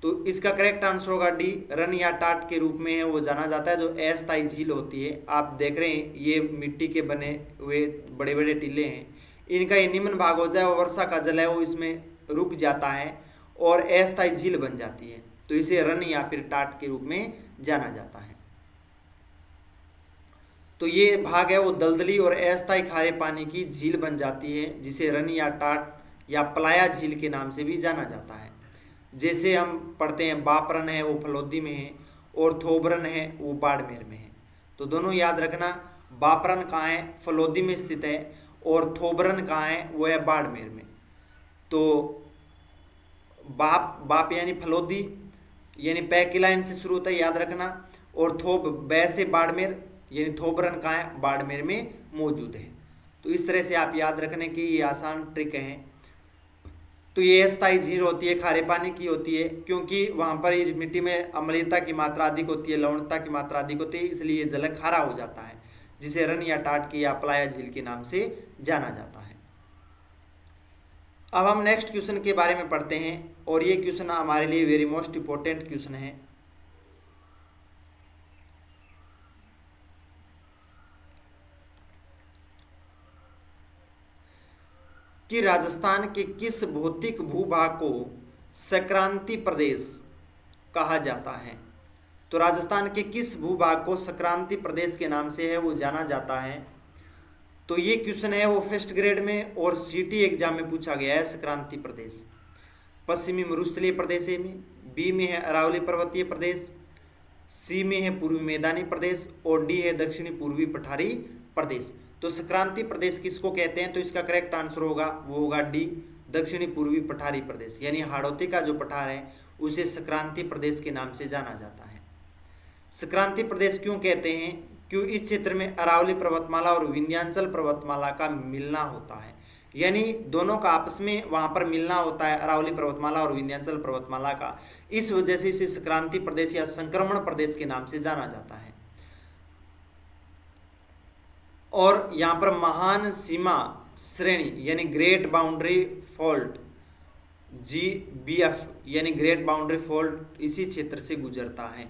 तो इसका करेक्ट आंसर होगा डी, रन या टाट के रूप में है वो जाना जाता है। जो अस्थायी झील होती है, आप देख रहे हैं ये मिट्टी के बने हुए बड़े बड़े टीले हैं, इनका ये निम्न भाग हो जाए और वर्षा का जल है वो इसमें रुक जाता है और अस्थायी झील बन जाती है। तो इसे रन या फिर टाट के रूप में जाना जाता है। तो ये भाग है वो दलदली और अस्थायी खारे पानी की झील बन जाती है, जिसे रन या टाट या पलाया झील के नाम से भी जाना जाता है। जैसे हम पढ़ते हैं बापरन है वो फलोदी में है और थोबरन है वो बाड़मेर में है। तो दोनों याद रखना, बापरन कहाँ है, फलोदी में स्थित है, और थोबरन कहाँ है, वो है बाड़मेर में। तो बाप यानी फलोदी यानी पै की लाइन से शुरू होता है, याद रखना, और थोब बै से बाड़मेर यानी थोबरन कहाँ है, बाड़मेर में मौजूद है। तो इस तरह से आप याद रखने की ये आसान ट्रिक है। तो ये अस्थायी झील होती है, खारे पानी की होती है, क्योंकि वहाँ पर इस मिट्टी में अम्लीयता की मात्रा अधिक होती है, लवणता की मात्रा अधिक होती है, इसलिए जल खारा हो जाता है, जिसे रन या टाट की या पलाया झील के नाम से जाना जाता है। अब हम नेक्स्ट क्वेश्चन के बारे में पढ़ते हैं और ये क्वेश्चन हमारे लिए वेरी मोस्ट इंपॉर्टेंट क्वेश्चन है। कि राजस्थान के किस भौतिक भूभाग को संक्रांति प्रदेश कहा जाता है। तो राजस्थान के किस भूभाग को संक्रांति प्रदेश के नाम से है वो जाना जाता है। तो ये क्वेश्चन है वो फर्स्ट ग्रेड में और सीटी एग्जाम में पूछा गया है। संक्रांति प्रदेश पश्चिमी मरुस्थलीय प्रदेश में, बी में है अरावली पर्वतीय प्रदेश, सी में है पूर्वी मैदानी प्रदेश और डी है दक्षिणी पूर्वी पठारी प्रदेश। तो संक्रांति प्रदेश किसको कहते हैं। तो इसका करेक्ट आंसर होगा वो होगा डी, दक्षिणी पूर्वी पठारी प्रदेश, यानी हाड़ौती का जो पठार है उसे संक्रांति प्रदेश के नाम से जाना जाता है। संक्रांति प्रदेश क्यों कहते हैं, क्यों इस क्षेत्र में अरावली पर्वतमाला और विंध्याचल पर्वतमाला का मिलना होता है, यानी दोनों का आपस में वहां पर मिलना होता है, अरावली पर्वतमाला और विंध्याचल पर्वतमाला का। इस वजह से इसे संक्रांति प्रदेश या संक्रमण प्रदेश के नाम से जाना जाता है। और यहाँ पर महान सीमा श्रेणी यानी ग्रेट बाउंड्री फॉल्ट GBF यानी ग्रेट बाउंड्री फॉल्ट इसी क्षेत्र से गुजरता है।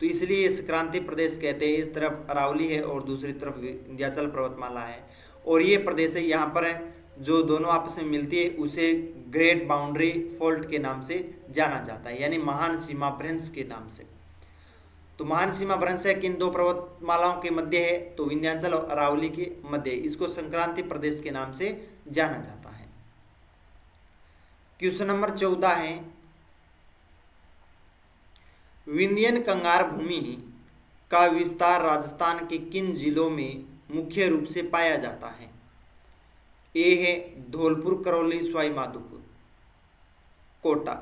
तो इसलिए संक्रांति प्रदेश कहते हैं। इस तरफ अरावली है और दूसरी तरफ विंध्याचल पर्वतमाला है और ये प्रदेश है यहाँ पर है जो दोनों आपस में मिलती है, उसे ग्रेट बाउंड्री फॉल्ट के नाम से जाना जाता है, यानी महान सीमा भ्रंश के नाम से। तो महान सीमा भ्रंश है किन दो पर्वतमालाओं के मध्य है, तो विंध्याचल और अरावली के मध्य। इसको संक्रांति प्रदेश के नाम से जाना जाता है। क्वेश्चन नंबर 14 है, विंध्यन कंगार भूमि का विस्तार राजस्थान के किन जिलों में मुख्य रूप से पाया जाता है। ए है धौलपुर, करौली, सवाई माधोपुर, कोटा।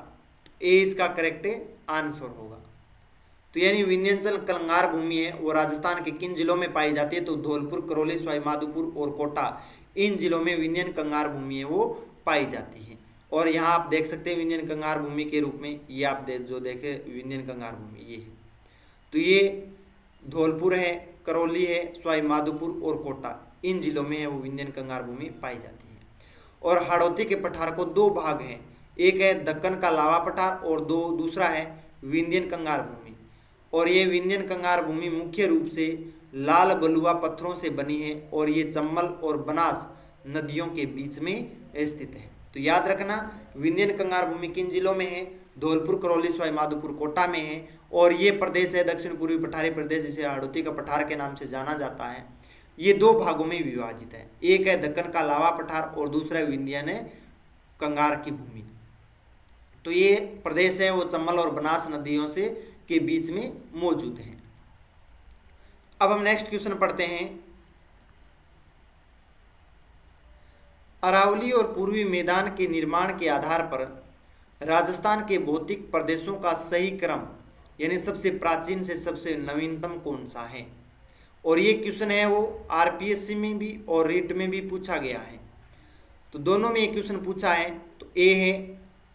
ए इसका करेक्ट आंसर होगा। तो यानी विंध्याचल कंगार भूमि है वो राजस्थान के किन जिलों में पाई जाती है, तो धौलपुर, करौली, सवाई माधोपुर और कोटा, इन जिलों में विंध्यन कंगार भूमि है वो पाई जाती है। और यहाँ आप देख सकते हैं विंध्यन कंगार भूमि के रूप में, ये आप जो देखे विंध्यन कंगार भूमि ये है। तो ये धौलपुर है, करौली है, सवाई माधोपुर और कोटा, इन जिलों में है वो विंध्यन कंगार भूमि पाई जाती है। और हाड़ौती के पठार को दो भाग हैं, एक है दक्कन का लावा पठार और दूसरा है विंध्यन कंगार भूमि। और ये विंध्यन कंगार भूमि मुख्य रूप से लाल बलुआ पत्थरों से बनी है और ये चंबल और बनास नदियों के बीच में स्थित है। तो याद रखना, विंध्यन कंगार भूमि किन जिलों में है? धौलपुर, करौली, सवाई माधोपुर, कोटा में है। और ये प्रदेश है दक्षिण पूर्वी पठारी प्रदेश, जिसे हाड़ौती का पठार के नाम से जाना जाता है। ये दो भागों में विभाजित है, एक है दक्कन का लावा पठार और दूसरा विंध्यन है कंगार की भूमि। तो ये प्रदेश है वो चंबल और बनास नदियों से के बीच में मौजूद है। अब हम नेक्स्ट क्वेश्चन पढ़ते हैं। अरावली और पूर्वी मैदान के निर्माण के आधार पर राजस्थान के भौतिक प्रदेशों का सही क्रम यानी सबसे प्राचीन से सबसे नवीनतम कौन सा है? और ये क्वेश्चन है वो आरपीएससी में भी और रीट में भी पूछा गया है। तो दोनों में ये क्वेश्चन पूछा है। तो ए है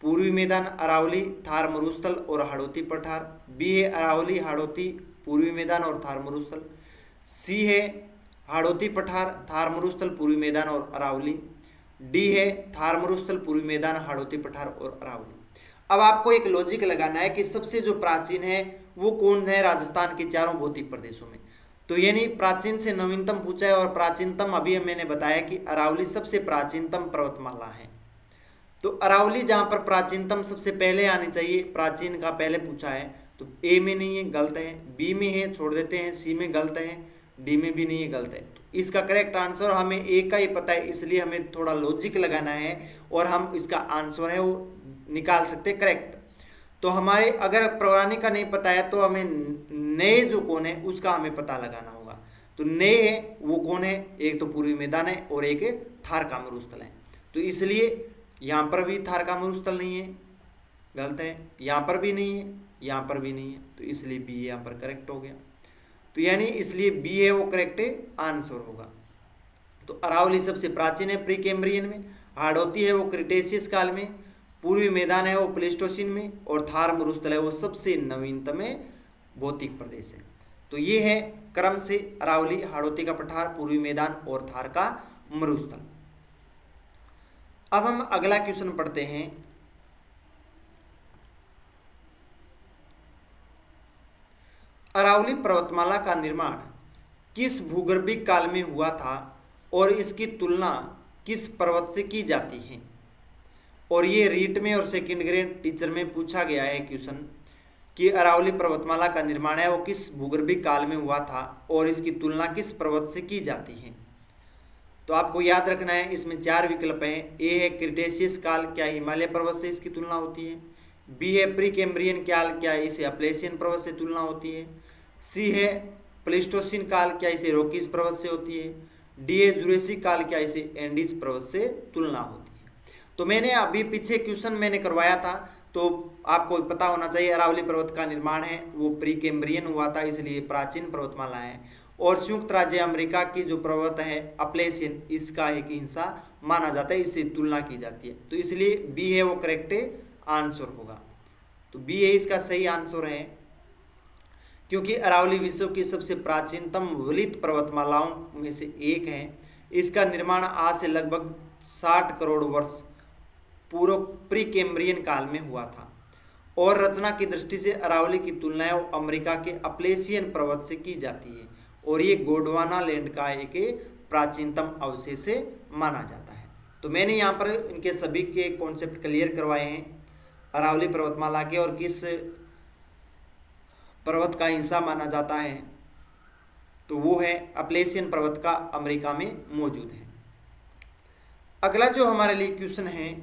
पूर्वी मैदान अरावली, थार मरुस्थल और हाड़ौती पठार। बी है अरावली, हाड़ौती, पूर्वी मैदान और थार मरुस्थल। सी है हाड़ौती पठार, थार मरुस्थल, पूर्वी मैदान और अरावली। डी है थार मरुस्थल, पूर्वी मैदान, हाड़ौती पठार और अरावली। अब आपको एक लॉजिक लगाना है कि सबसे जो प्राचीन है वो कौन है राजस्थान के चारों भौतिक प्रदेशों में। तो यानी प्राचीन से नवीनतम पूछा है और प्राचीनतम अभी मैंने बताया कि अरावली सबसे प्राचीनतम पर्वतमाला है। तो अरावली जहां पर प्राचीनतम सबसे पहले आनी चाहिए, प्राचीन का पहले पूछा है, तो ए में नहीं है, गलत है। बी में है, छोड़ देते हैं। सी में गलत है। डी में भी नहीं है, गलत है। तो इसका करेक्ट आंसर हमें ए का ही पता है, इसलिए हमें थोड़ा लॉजिक लगाना है और हम इसका आंसर है वो निकाल सकते हैं करेक्ट। तो हमारे अगर पौराणिक का नहीं पता है तो हमें नए जो कौन है उसका हमें पता लगाना होगा। तो नए है वो कौन है? एक तो पूर्वी मैदान है और एक थार का मरुस्थल है। तो इसलिए यहाँ पर भी थार का मरुस्थल नहीं है, गलत है। यहाँ पर भी नहीं है, यहाँ पर भी नहीं है, तो इसलिए बी यहाँ पर करेक्ट हो गया। तो यानी इसलिए बी है वो करेक्ट आंसर होगा। तो अरावली सबसे प्राचीन है प्री कैम्ब्रियन में, हाड़ौती है वो क्रिटेशियस काल में, पूर्वी मैदान है वो प्लेस्टोसिन में और थार मरुस्थल है वो सबसे नवीनतम भौतिक प्रदेश है। तो ये है क्रम से अरावली, हाड़ौती का पठार, पूर्वी मैदान और थार का मरुस्थल। अब हम अगला क्वेश्चन पढ़ते हैं। अरावली पर्वतमाला का निर्माण किस भूगर्भिक काल में हुआ था और इसकी तुलना किस पर्वत से की जाती है? और ये रीट में और सेकंड ग्रेड टीचर में पूछा गया है क्वेश्चन कि अरावली पर्वतमाला का निर्माण है वो किस भूगर्भिक काल में हुआ था और इसकी तुलना किस पर्वत से की जाती है? तो आपको याद रखना है, इसमें चार विकल्प हैं। ए है क्रिटेशियस काल, क्या हिमालय पर्वत से इसकी तुलना होती है? बी है प्री कैम्ब्रियन काल, क्या इसे अप्लेशियन पर्वत से तुलना होती है? सी है प्लेस्टोसिन काल, क्या इसे रॉकीज पर्वत से होती है? डी है जुरेसिक काल, क्या इसे एंडीज पर्वत से तुलना होती है? तो मैंने अभी पीछे क्वेश्चन मैंने करवाया था, तो आपको पता होना चाहिए अरावली पर्वत का निर्माण है वो प्री कैम्ब्रियन हुआ था, इसलिए प्राचीन पर्वतमाला है। और संयुक्त राज्य अमेरिका की जो पर्वत है अप्लेशियन, इसका एक हिस्सा माना जाता है, इससे तुलना की जाती है। तो इसलिए बी है वो करेक्ट आंसर होगा। तो बी है इसका सही आंसर है, क्योंकि अरावली विश्व की सबसे प्राचीनतम वलित पर्वतमालाओं में से एक है। इसका निर्माण आज से लगभग 60 करोड़ वर्ष पूर्व प्री कैम्ब्रियन काल में हुआ था। और रचना की दृष्टि से अरावली की तुलना अमेरिका के अप्लेशियन पर्वत से की जाती है और ये गोंडवाना लैंड का एक प्राचीनतम अवशेष माना जाता है। तो मैंने यहाँ पर इनके सभी के कॉन्सेप्ट क्लियर करवाए हैं अरावली पर्वतमाला के और किस पर्वत का हिस्सा माना जाता है, तो वो है अप्लेशियन पर्वत का अमेरिका में मौजूद है। अगला जो हमारे लिए क्वेश्चन है,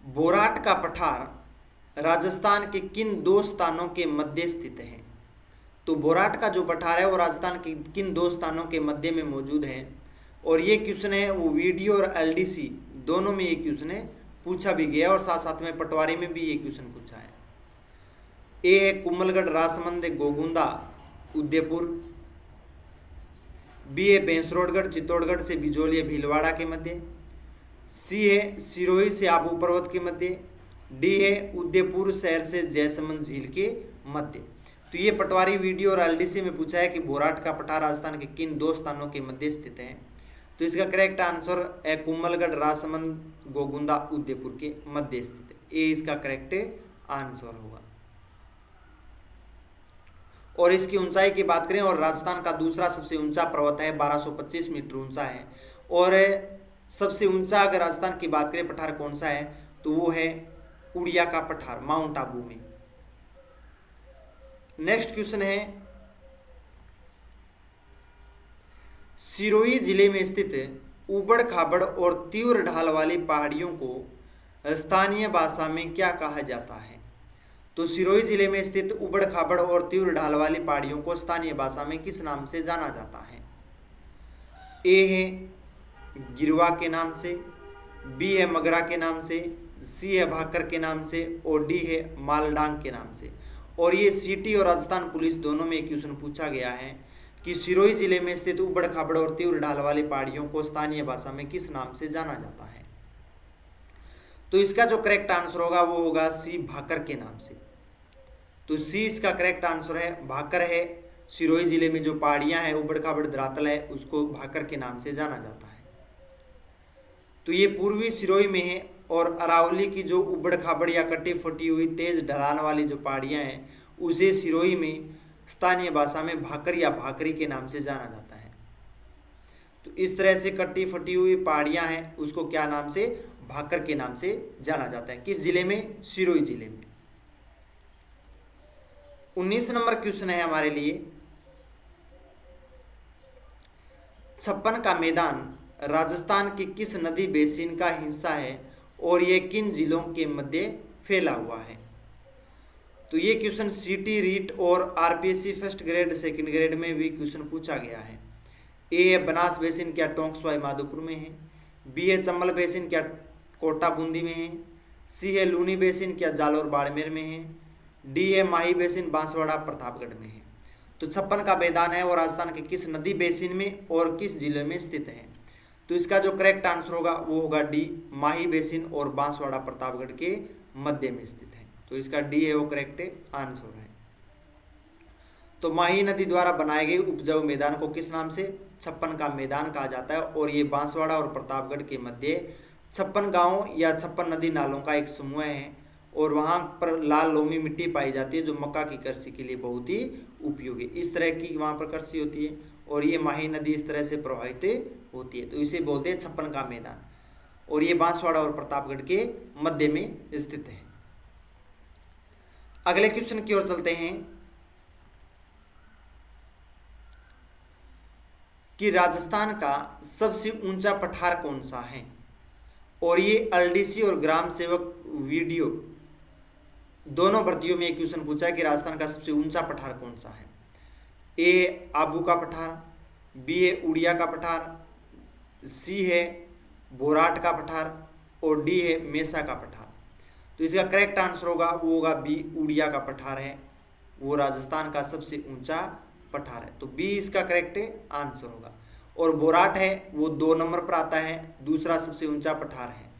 बोराट का पठार राजस्थान के किन दो स्थानों के मध्य स्थित है? तो बोराट का जो पठार है वो राजस्थान के किन दो स्थानों के मध्य में मौजूद है? और ये क्वेश्चन है वो वीडियो और एलडीसी दोनों में ये क्वेश्चन है पूछा भी गया और साथ साथ में पटवारी में भी ये क्वेश्चन पूछा है। ए है कुम्भलगढ़, राजसमंद, गोगुंदा, उदयपुर। बी है भैंसरोडगढ़, चित्तौड़गढ़ से बिजोलिया भीलवाड़ा के मध्य। सी है सिरोही से आबू पर्वत के मध्य। डी है उदयपुर शहर से जयसमंद झील के मध्य। तो ये पटवारी वीडियो और एलडीसी में पूछा है कि बोराट का पठार राजस्थान के किन दो स्थानों के मध्य स्थित है? तो इसका करेक्ट आंसर है कुम्भलगढ़, राजसमंद, गोगुंदा, उदयपुर के मध्य स्थित है। ए इसका करेक्ट आंसर होगा। और इसकी ऊंचाई की बात करें और राजस्थान का दूसरा सबसे ऊंचा पर्वत है, 1225 मीटर ऊंचा है। और सबसे ऊंचा अगर राजस्थान की बात करें पठार कौन सा है तो वो है उड़िया का पठार, माउंट आबू में। नेक्स्ट क्वेश्चन है, सिरोही जिले में स्थित उबड़ खाबड़ और तीव्र ढाल वाली पहाड़ियों को स्थानीय भाषा में क्या कहा जाता है? तो सिरोही जिले में स्थित उबड़ खाबड़ और तीव्र ढाल वाली पहाड़ियों को स्थानीय भाषा में किस नाम से जाना जाता है? ए है गिरवा के नाम से, बी है मगरा के नाम से, सी है भाकर के नाम से और डी है मालडांग के नाम से। और ये सिटी और राजस्थान पुलिस दोनों में एक क्वेश्चन पूछा गया है कि सिरोही जिले में स्थित उबड़ खाबड़ और तीव्र ढाल वाली पहाड़ियों को स्थानीय भाषा में किस नाम से जाना जाता है? तो इसका जो करेक्ट आंसर होगा वो होगा सी, भाकर के नाम से। तो सी इसका करेक्ट आंसर है, भाकर है। सिरोही जिले में जो पहाड़ियां हैं, उबड़ खाबड़ धरातल है, उसको भाकर के नाम से जाना जाता है। तो ये पूर्वी सिरोही में है और अरावली की जो उबड़ खाबड़ या कटी फटी हुई तेज ढलान वाली जो पहाड़ियां हैं उसे सिरोही में स्थानीय भाषा में भाकर या भाकरी के नाम से जाना जाता है। तो इस तरह से कटी फटी हुई पहाड़ियां हैं उसको क्या नाम से? भाकर के नाम से जाना जाता है। किस जिले में? सिरोही जिले में। 19 नंबर क्वेश्चन है हमारे लिए, 56 का मैदान राजस्थान के किस नदी बेसिन का हिस्सा है और ये किन जिलों के मध्य फैला हुआ है? तो ये क्वेश्चन सीटी, रीट और RPSC first grade second grade में भी क्वेश्चन पूछा गया है। ए है बनास बेसिन क्या टोंक सवाई माधोपुर में है, बी है चंबल बेसिन क्या कोटा बूंदी में है, सी है लूनी बेसिन क्या जालौर बाड़मेर में है, डी है माही बेसिन बांसवाड़ा प्रतापगढ़ में है। तो 56 का मैदान है और राजस्थान के किस नदी बेसिन में और किस जिले में स्थित है? तो इसका जो करेक्ट आंसर होगा वो होगा डी, माही बेसिन और बांसवाड़ा प्रतापगढ़ के मध्य में स्थित है। तो इसका डी है वो करेक्ट आंसर है। तो माही नदी द्वारा बनाए गए उपजाऊ मैदान को किस नाम से? 56 का मैदान कहा जाता है। और ये बांसवाड़ा और प्रतापगढ़ के मध्य 56 गांव या 56 नदी नालों का एक समूह है और वहां पर लाल लोमी मिट्टी पाई जाती है जो मक्का की कृषि के लिए बहुत ही उपयोगी। इस तरह की वहां पर कृषि होती है और ये माही नदी इस तरह से प्रवाहित होती है, तो इसे बोलते हैं 56 का मैदान। और ये बांसवाड़ा और प्रतापगढ़ के मध्य में स्थित है। अगले क्वेश्चन की ओर चलते हैं कि राजस्थान का सबसे ऊंचा पठार कौन सा है? और ये एलडीसी और ग्राम सेवक वीडियो दोनों भर्तियों में एक क्वेश्चन पूछा है कि राजस्थान का सबसे ऊंचा पठार कौन सा है। ए आबू का पठार, बी है उड़िया का पठार, सी है बोराट का पठार और डी है मेसा का पठार। तो इसका करेक्ट आंसर होगा वो होगा बी, उड़िया का पठार है वो राजस्थान का सबसे ऊंचा पठार है। तो बी इसका करेक्ट आंसर होगा। और बोराट है वो 2 नंबर पर आता है, दूसरा सबसे ऊंचा पठार है।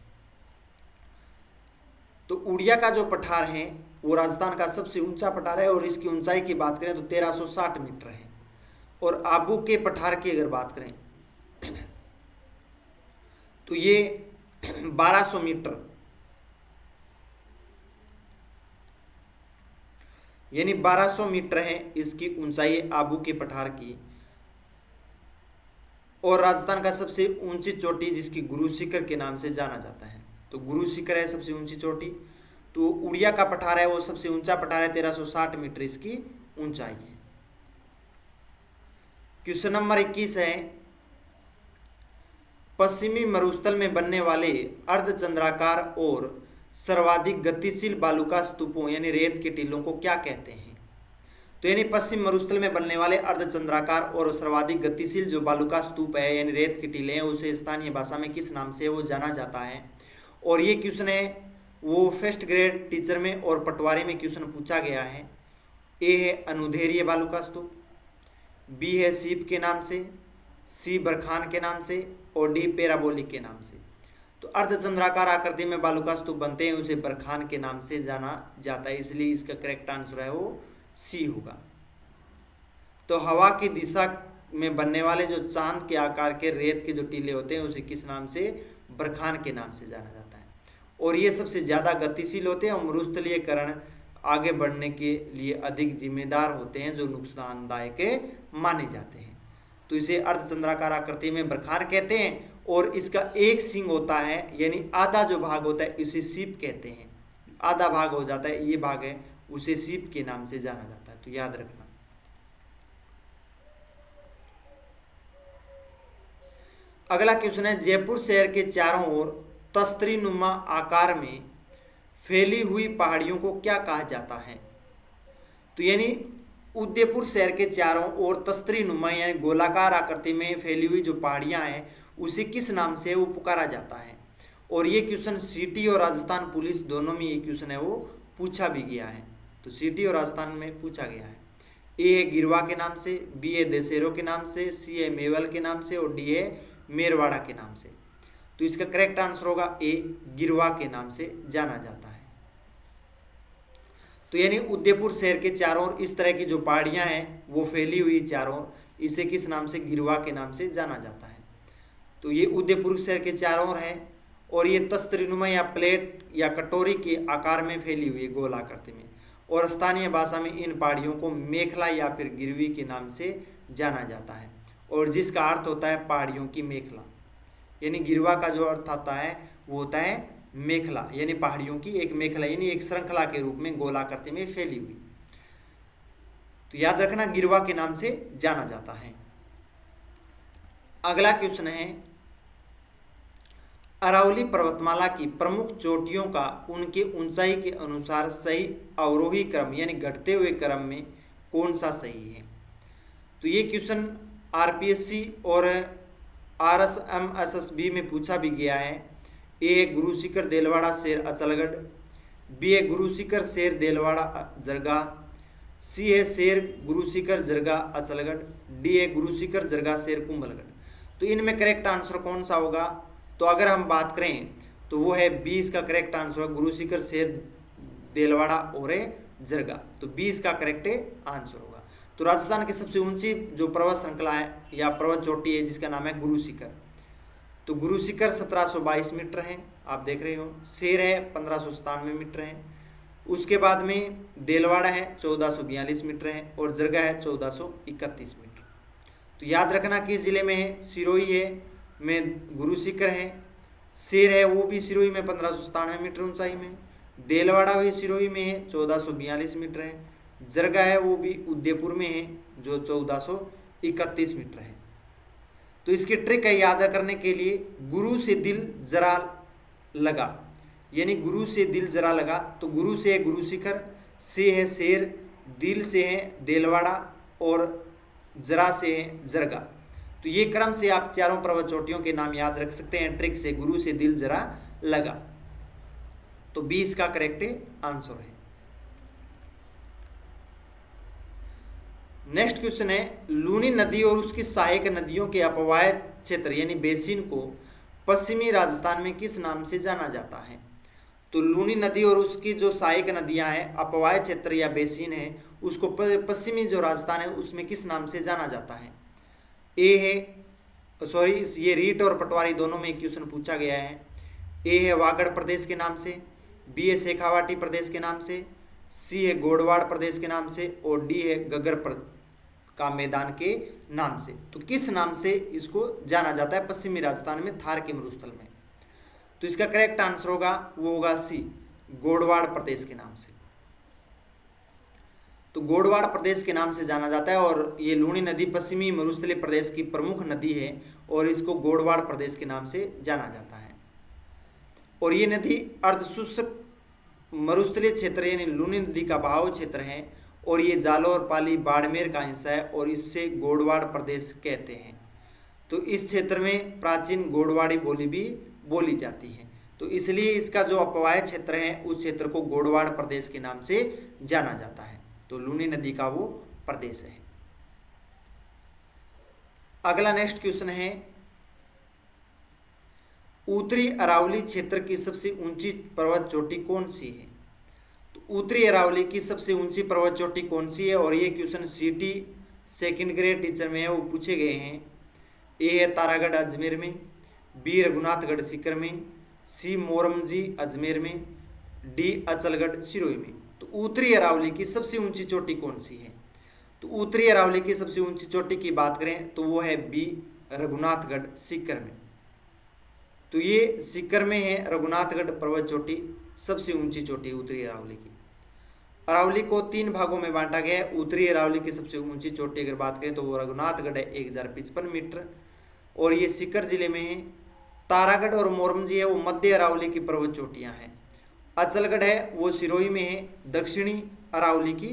तो उड़िया का जो पठार है वो राजस्थान का सबसे ऊंचा पठार है और इसकी ऊंचाई की बात करें तो 1360 मीटर है। और आबू के पठार की अगर बात करें तो ये 1200 मीटर यानी 1200 मीटर है इसकी ऊंचाई आबू के पठार की। और राजस्थान का सबसे ऊंची चोटी जिसकी गुरु शिखर के नाम से जाना जाता है, तो गुरु शिखर है सबसे ऊंची चोटी। तो उड़िया का पठार है वो सबसे ऊंचा पठार है, 1360 मीटर इसकी ऊंचाई है। क्वेश्चन नंबर 21 है, पश्चिमी मरुस्थल में बनने वाले अर्धचंद्राकार और सर्वाधिक गतिशील बालुका स्तूपों यानी रेत के टीलों को क्या कहते हैं? तो यानी पश्चिम मरुस्थल में बनने वाले अर्धचंद्राकार और सर्वाधिक गतिशील जो बालुका स्तूप है यानी रेत के टीले हैं उसे स्थानीय भाषा में किस नाम से वो जाना जाता है? और ये क्वेश्चन है वो फर्स्ट ग्रेड टीचर में और पटवारी में क्वेश्चन पूछा गया है। ए है अनुधेरीय बालुका स्तूप, बी है सीप के नाम से, सी बरखान के नाम से और डी पैराबोलिक के नाम से। तो अर्धचंद्राकार आकृति में बालुका स्तूप बनते हैं उसे बरखान के नाम से जाना जाता है, इसलिए इसका करेक्ट आंसर है वो सी होगा। तो हवा की दिशा में बनने वाले जो चांद के आकार के रेत के जो टीले होते हैं उसे किस नाम से? बरखान के नाम से जाना जाता है। और ये सबसे ज्यादा गतिशील होते हैं और मरुस्थलीयकरण आगे बढ़ने के लिए अधिक जिम्मेदार होते हैं, जो नुकसानदायक माने जाते हैं। तो इसे अर्धचंद्राकार आकृति में बरखार कहते हैं, और इसका एक सींग होता है, यानी आधा जो भाग होता है इसे सीप कहते हैं। आधा भाग हो जाता है, ये भाग है, उसे सीप के नाम से जाना जाता है, तो याद रखना। अगला क्वेश्चन है, जयपुर शहर के चारों ओर तस्तरी नुमा आकार में फैली हुई पहाड़ियों को क्या कहा जाता है? तो यानी उदयपुर शहर के चारों ओर तस्तरी नुमा यानी गोलाकार आकृति में फैली हुई जो पहाड़ियां हैं उसे किस नाम से वो पुकारा जाता है? और ये क्वेश्चन सिटी और राजस्थान पुलिस दोनों में ये क्वेश्चन है वो पूछा भी गया है। तो सिटी और राजस्थान में पूछा गया है। ए है गिरवा के नाम से, बी है देसेरो के नाम से, सी है मेवल के नाम से, और डी है मेरवाड़ा के नाम से। तो इसका करेक्ट आंसर होगा ए, गिरवा के नाम से जाना जाता है। तो यानी उदयपुर शहर के चारों ओर इस तरह की जो पहाड़ियां हैं वो फैली हुई चारों ओर, इसे किस नाम से? गिरवा के नाम से जाना जाता है। तो ये उदयपुर शहर के चारों ओर है, और ये तस्तरीनुमा या प्लेट या कटोरी के आकार में फैली हुई है गोल आकृति में, और स्थानीय भाषा में इन पहाड़ियों को मेखला या फिर गिरवी के नाम से जाना जाता है, और जिसका अर्थ होता है पहाड़ियों की मेखला। यानी गिरवा का जो अर्थ आता है वो होता है मेखला, यानी पहाड़ियों की एक मेखला, यानी एक श्रृंखला के रूप में गोल आकृति में फैली हुई। तो याद रखना, गिरवा के नाम से जाना जाता है। अगला क्वेश्चन है, अरावली पर्वतमाला की प्रमुख चोटियों का उनके ऊंचाई के अनुसार सही अवरोही क्रम यानी घटते हुए क्रम में कौन सा सही है? तो ये क्वेश्चन आरपीएससी और आरएसएमएसएसबी में पूछा भी गया है। ए है गुरु शिखर देलवाड़ा शेर अचलगढ़, बी है गुरु शिखर शेर देलवाड़ा जरगा, सी है शेर गुरु शिखर जरगा अचलगढ़, डी है गुरु शिखर जरगा शेर कुंभलगढ़। तो इनमें करेक्ट आंसर कौन सा होगा? तो अगर हम बात करें तो वो है 20 का करेक्ट आंसर होगा, गुरु शिखर शेर देलवाड़ा और जरगा। तो 20 का करेक्ट आंसर होगा। तो राजस्थान की सबसे ऊंची जो पर्वत श्रृंखला है या पर्वत चोटी है जिसका नाम है गुरु शिखर। तो गुरु शिखर 1722 मीटर है, आप देख रहे हो। शेर है 1597 मीटर है। उसके बाद में देलवाड़ा है 1442 मीटर है, और जरगा है 1431 मीटर। तो याद रखना किस जिले में है? सिरोही है में गुरु शिखर है, शेर है वो भी सिरोही में 1597 मीटर ऊंचाई में, देलवाड़ा भी सिरोही में है 1442 मीटर है, जरगा है वो भी उदयपुर में है जो 1431 मीटर है। तो इसकी ट्रिक है याद करने के लिए, गुरु से दिल जरा लगा, यानी गुरु से दिल जरा लगा। तो गुरु से है गुरु शिखर, से है शेर, दिल से है देलवाड़ा, और जरा से है जरगा। तो ये क्रम से आप चारों पर्वत चोटियों के नाम याद रख सकते हैं ट्रिक से, गुरु से दिल जरा लगा। तो 20 का करेक्ट आंसर है। नेक्स्ट क्वेश्चन है, लूनी नदी और उसकी सहायक नदियों के अपवाय क्षेत्र यानी बेसिन को पश्चिमी राजस्थान में किस नाम से जाना जाता है? तो लूनी नदी और उसकी जो सहायक नदियां हैं, अपवाय क्षेत्र या बेसिन है, उसको पश्चिमी जो राजस्थान है उसमें किस नाम से जाना जाता है? ए है सॉरी ये रीट और पटवारी दोनों में क्वेश्चन पूछा गया है। ए है वागड़ प्रदेश के नाम से, बी है शेखावाटी प्रदेश के नाम से, सी है गोडवाड़ प्रदेश के नाम से, और डी है गगर का मैदान के नाम से। तो किस नाम से इसको जाना जाता है पश्चिमी राजस्थान में थार के मरुस्थल में? तो इसका करेक्ट आंसर होगा वो होगा सी, गोडवाड़ प्रदेश के नाम से। तो गोडवाड़ प्रदेश के नाम से जाना जाता है, और ये लूनी नदी पश्चिमी मरुस्थलीय प्रदेश की प्रमुख नदी है, और इसको गोडवाड़ प्रदेश के नाम से जाना जाता है। और ये नदी अर्धशुष्क मरुस्थलीय क्षेत्र यानी लूनी नदी का बहाव क्षेत्र है, और ये जालौर पाली बाड़मेर का हिस्सा है, और इससे गोडवाड़ प्रदेश कहते हैं। तो इस क्षेत्र में प्राचीन गोडवाड़ी बोली भी बोली जाती है, तो इसलिए इसका जो अपवाय क्षेत्र है उस क्षेत्र को गोडवाड़ प्रदेश के नाम से जाना जाता है। तो लूनी नदी का वो प्रदेश है। अगला नेक्स्ट क्वेश्चन है, उत्तरी अरावली क्षेत्र की सबसे ऊंची पर्वत चोटी कौन सी है? तो उत्तरी अरावली की सबसे ऊंची पर्वत चोटी कौन सी है? और ये क्वेश्चन सीटी सेकंड ग्रेड टीचर में है, वो पूछे गए हैं। ए है तारागढ़ अजमेर में, बी रघुनाथगढ़ सीकर में, सी मोरमजी अजमेर में, डी अचलगढ़ सिरोही में। तो उत्तरी अरावली की सबसे ऊंची चोटी कौन सी है? तो उत्तरी अरावली की सबसे ऊंची चोटी की बात करें तो वो है बी, रघुनाथगढ़ सीकर में। तो ये सीकर में है रघुनाथगढ़ पर्वत चोटी, सबसे ऊंची चोटी उत्तरी अरावली की। अरावली को 3 भागों में बांटा गया है। उत्तरी अरावली की सबसे ऊंची चोटी अगर बात करें तो वो रघुनाथगढ़ है 1055 मीटर, और ये सीकर जिले में है। तारागढ़ और मोरमजी है वो मध्य अरावली की पर्वत चोटियां हैं। अचलगढ़ है वो सिरोही में है, दक्षिणी अरावली की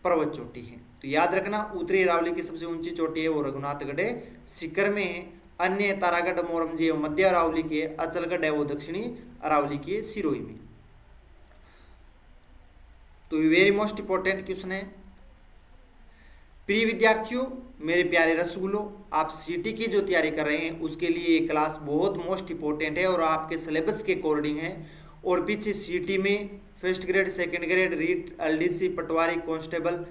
पर्वत चोटी है। तो याद रखना, उत्तरी अरावली की सबसे ऊंची चोटी है वो रघुनाथगढ़ है, सीकर में है। अन्य तारागढ़ मोरमजी है वो मध्य अरावली की है, अचलगढ़ है वो दक्षिणी अरावली की है, सिरोही में। तो वेरी मोस्ट इंपॉर्टेंट क्वेश्चन है। प्रिय विद्यार्थियों, मेरे प्यारे रसगुल्लों, आप सीटी की जो तैयारी कर रहे हैं उसके लिए ये क्लास बहुत मोस्ट इंपॉर्टेंट है और आपके सिलेबस के अकॉर्डिंग है। और पीछे सीटी में first grade, second grade, REET, LDC, patwari, constable,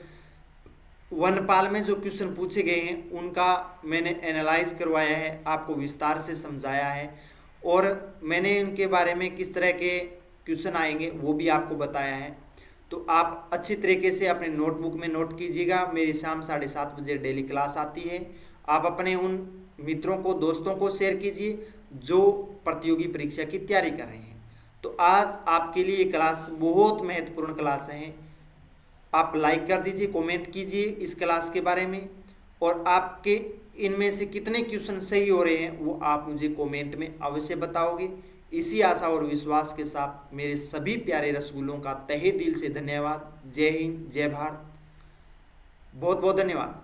वनपाल में जो क्वेश्चन पूछे गए हैं उनका मैंने एनालाइज करवाया है, आपको विस्तार से समझाया है, और मैंने उनके बारे में किस तरह के क्वेश्चन आएंगे वो भी आपको बताया है। तो आप अच्छी तरीके से अपने नोटबुक में नोट कीजिएगा। मेरी शाम 7:30 बजे डेली क्लास आती है। आप अपने उन मित्रों को, दोस्तों को शेयर कीजिए जो प्रतियोगी परीक्षा की तैयारी कर रहे हैं। तो आज आपके लिए क्लास बहुत महत्वपूर्ण क्लास है। आप लाइक कर दीजिए, कमेंट कीजिए इस क्लास के बारे में, और आपके इनमें से कितने क्वेश्चन सही हो रहे हैं वो आप मुझे कमेंट में अवश्य बताओगे। इसी आशा और विश्वास के साथ मेरे सभी प्यारे रसगुल्लों का तहे दिल से धन्यवाद। जय हिंद, जय भारत, बहुत बहुत धन्यवाद।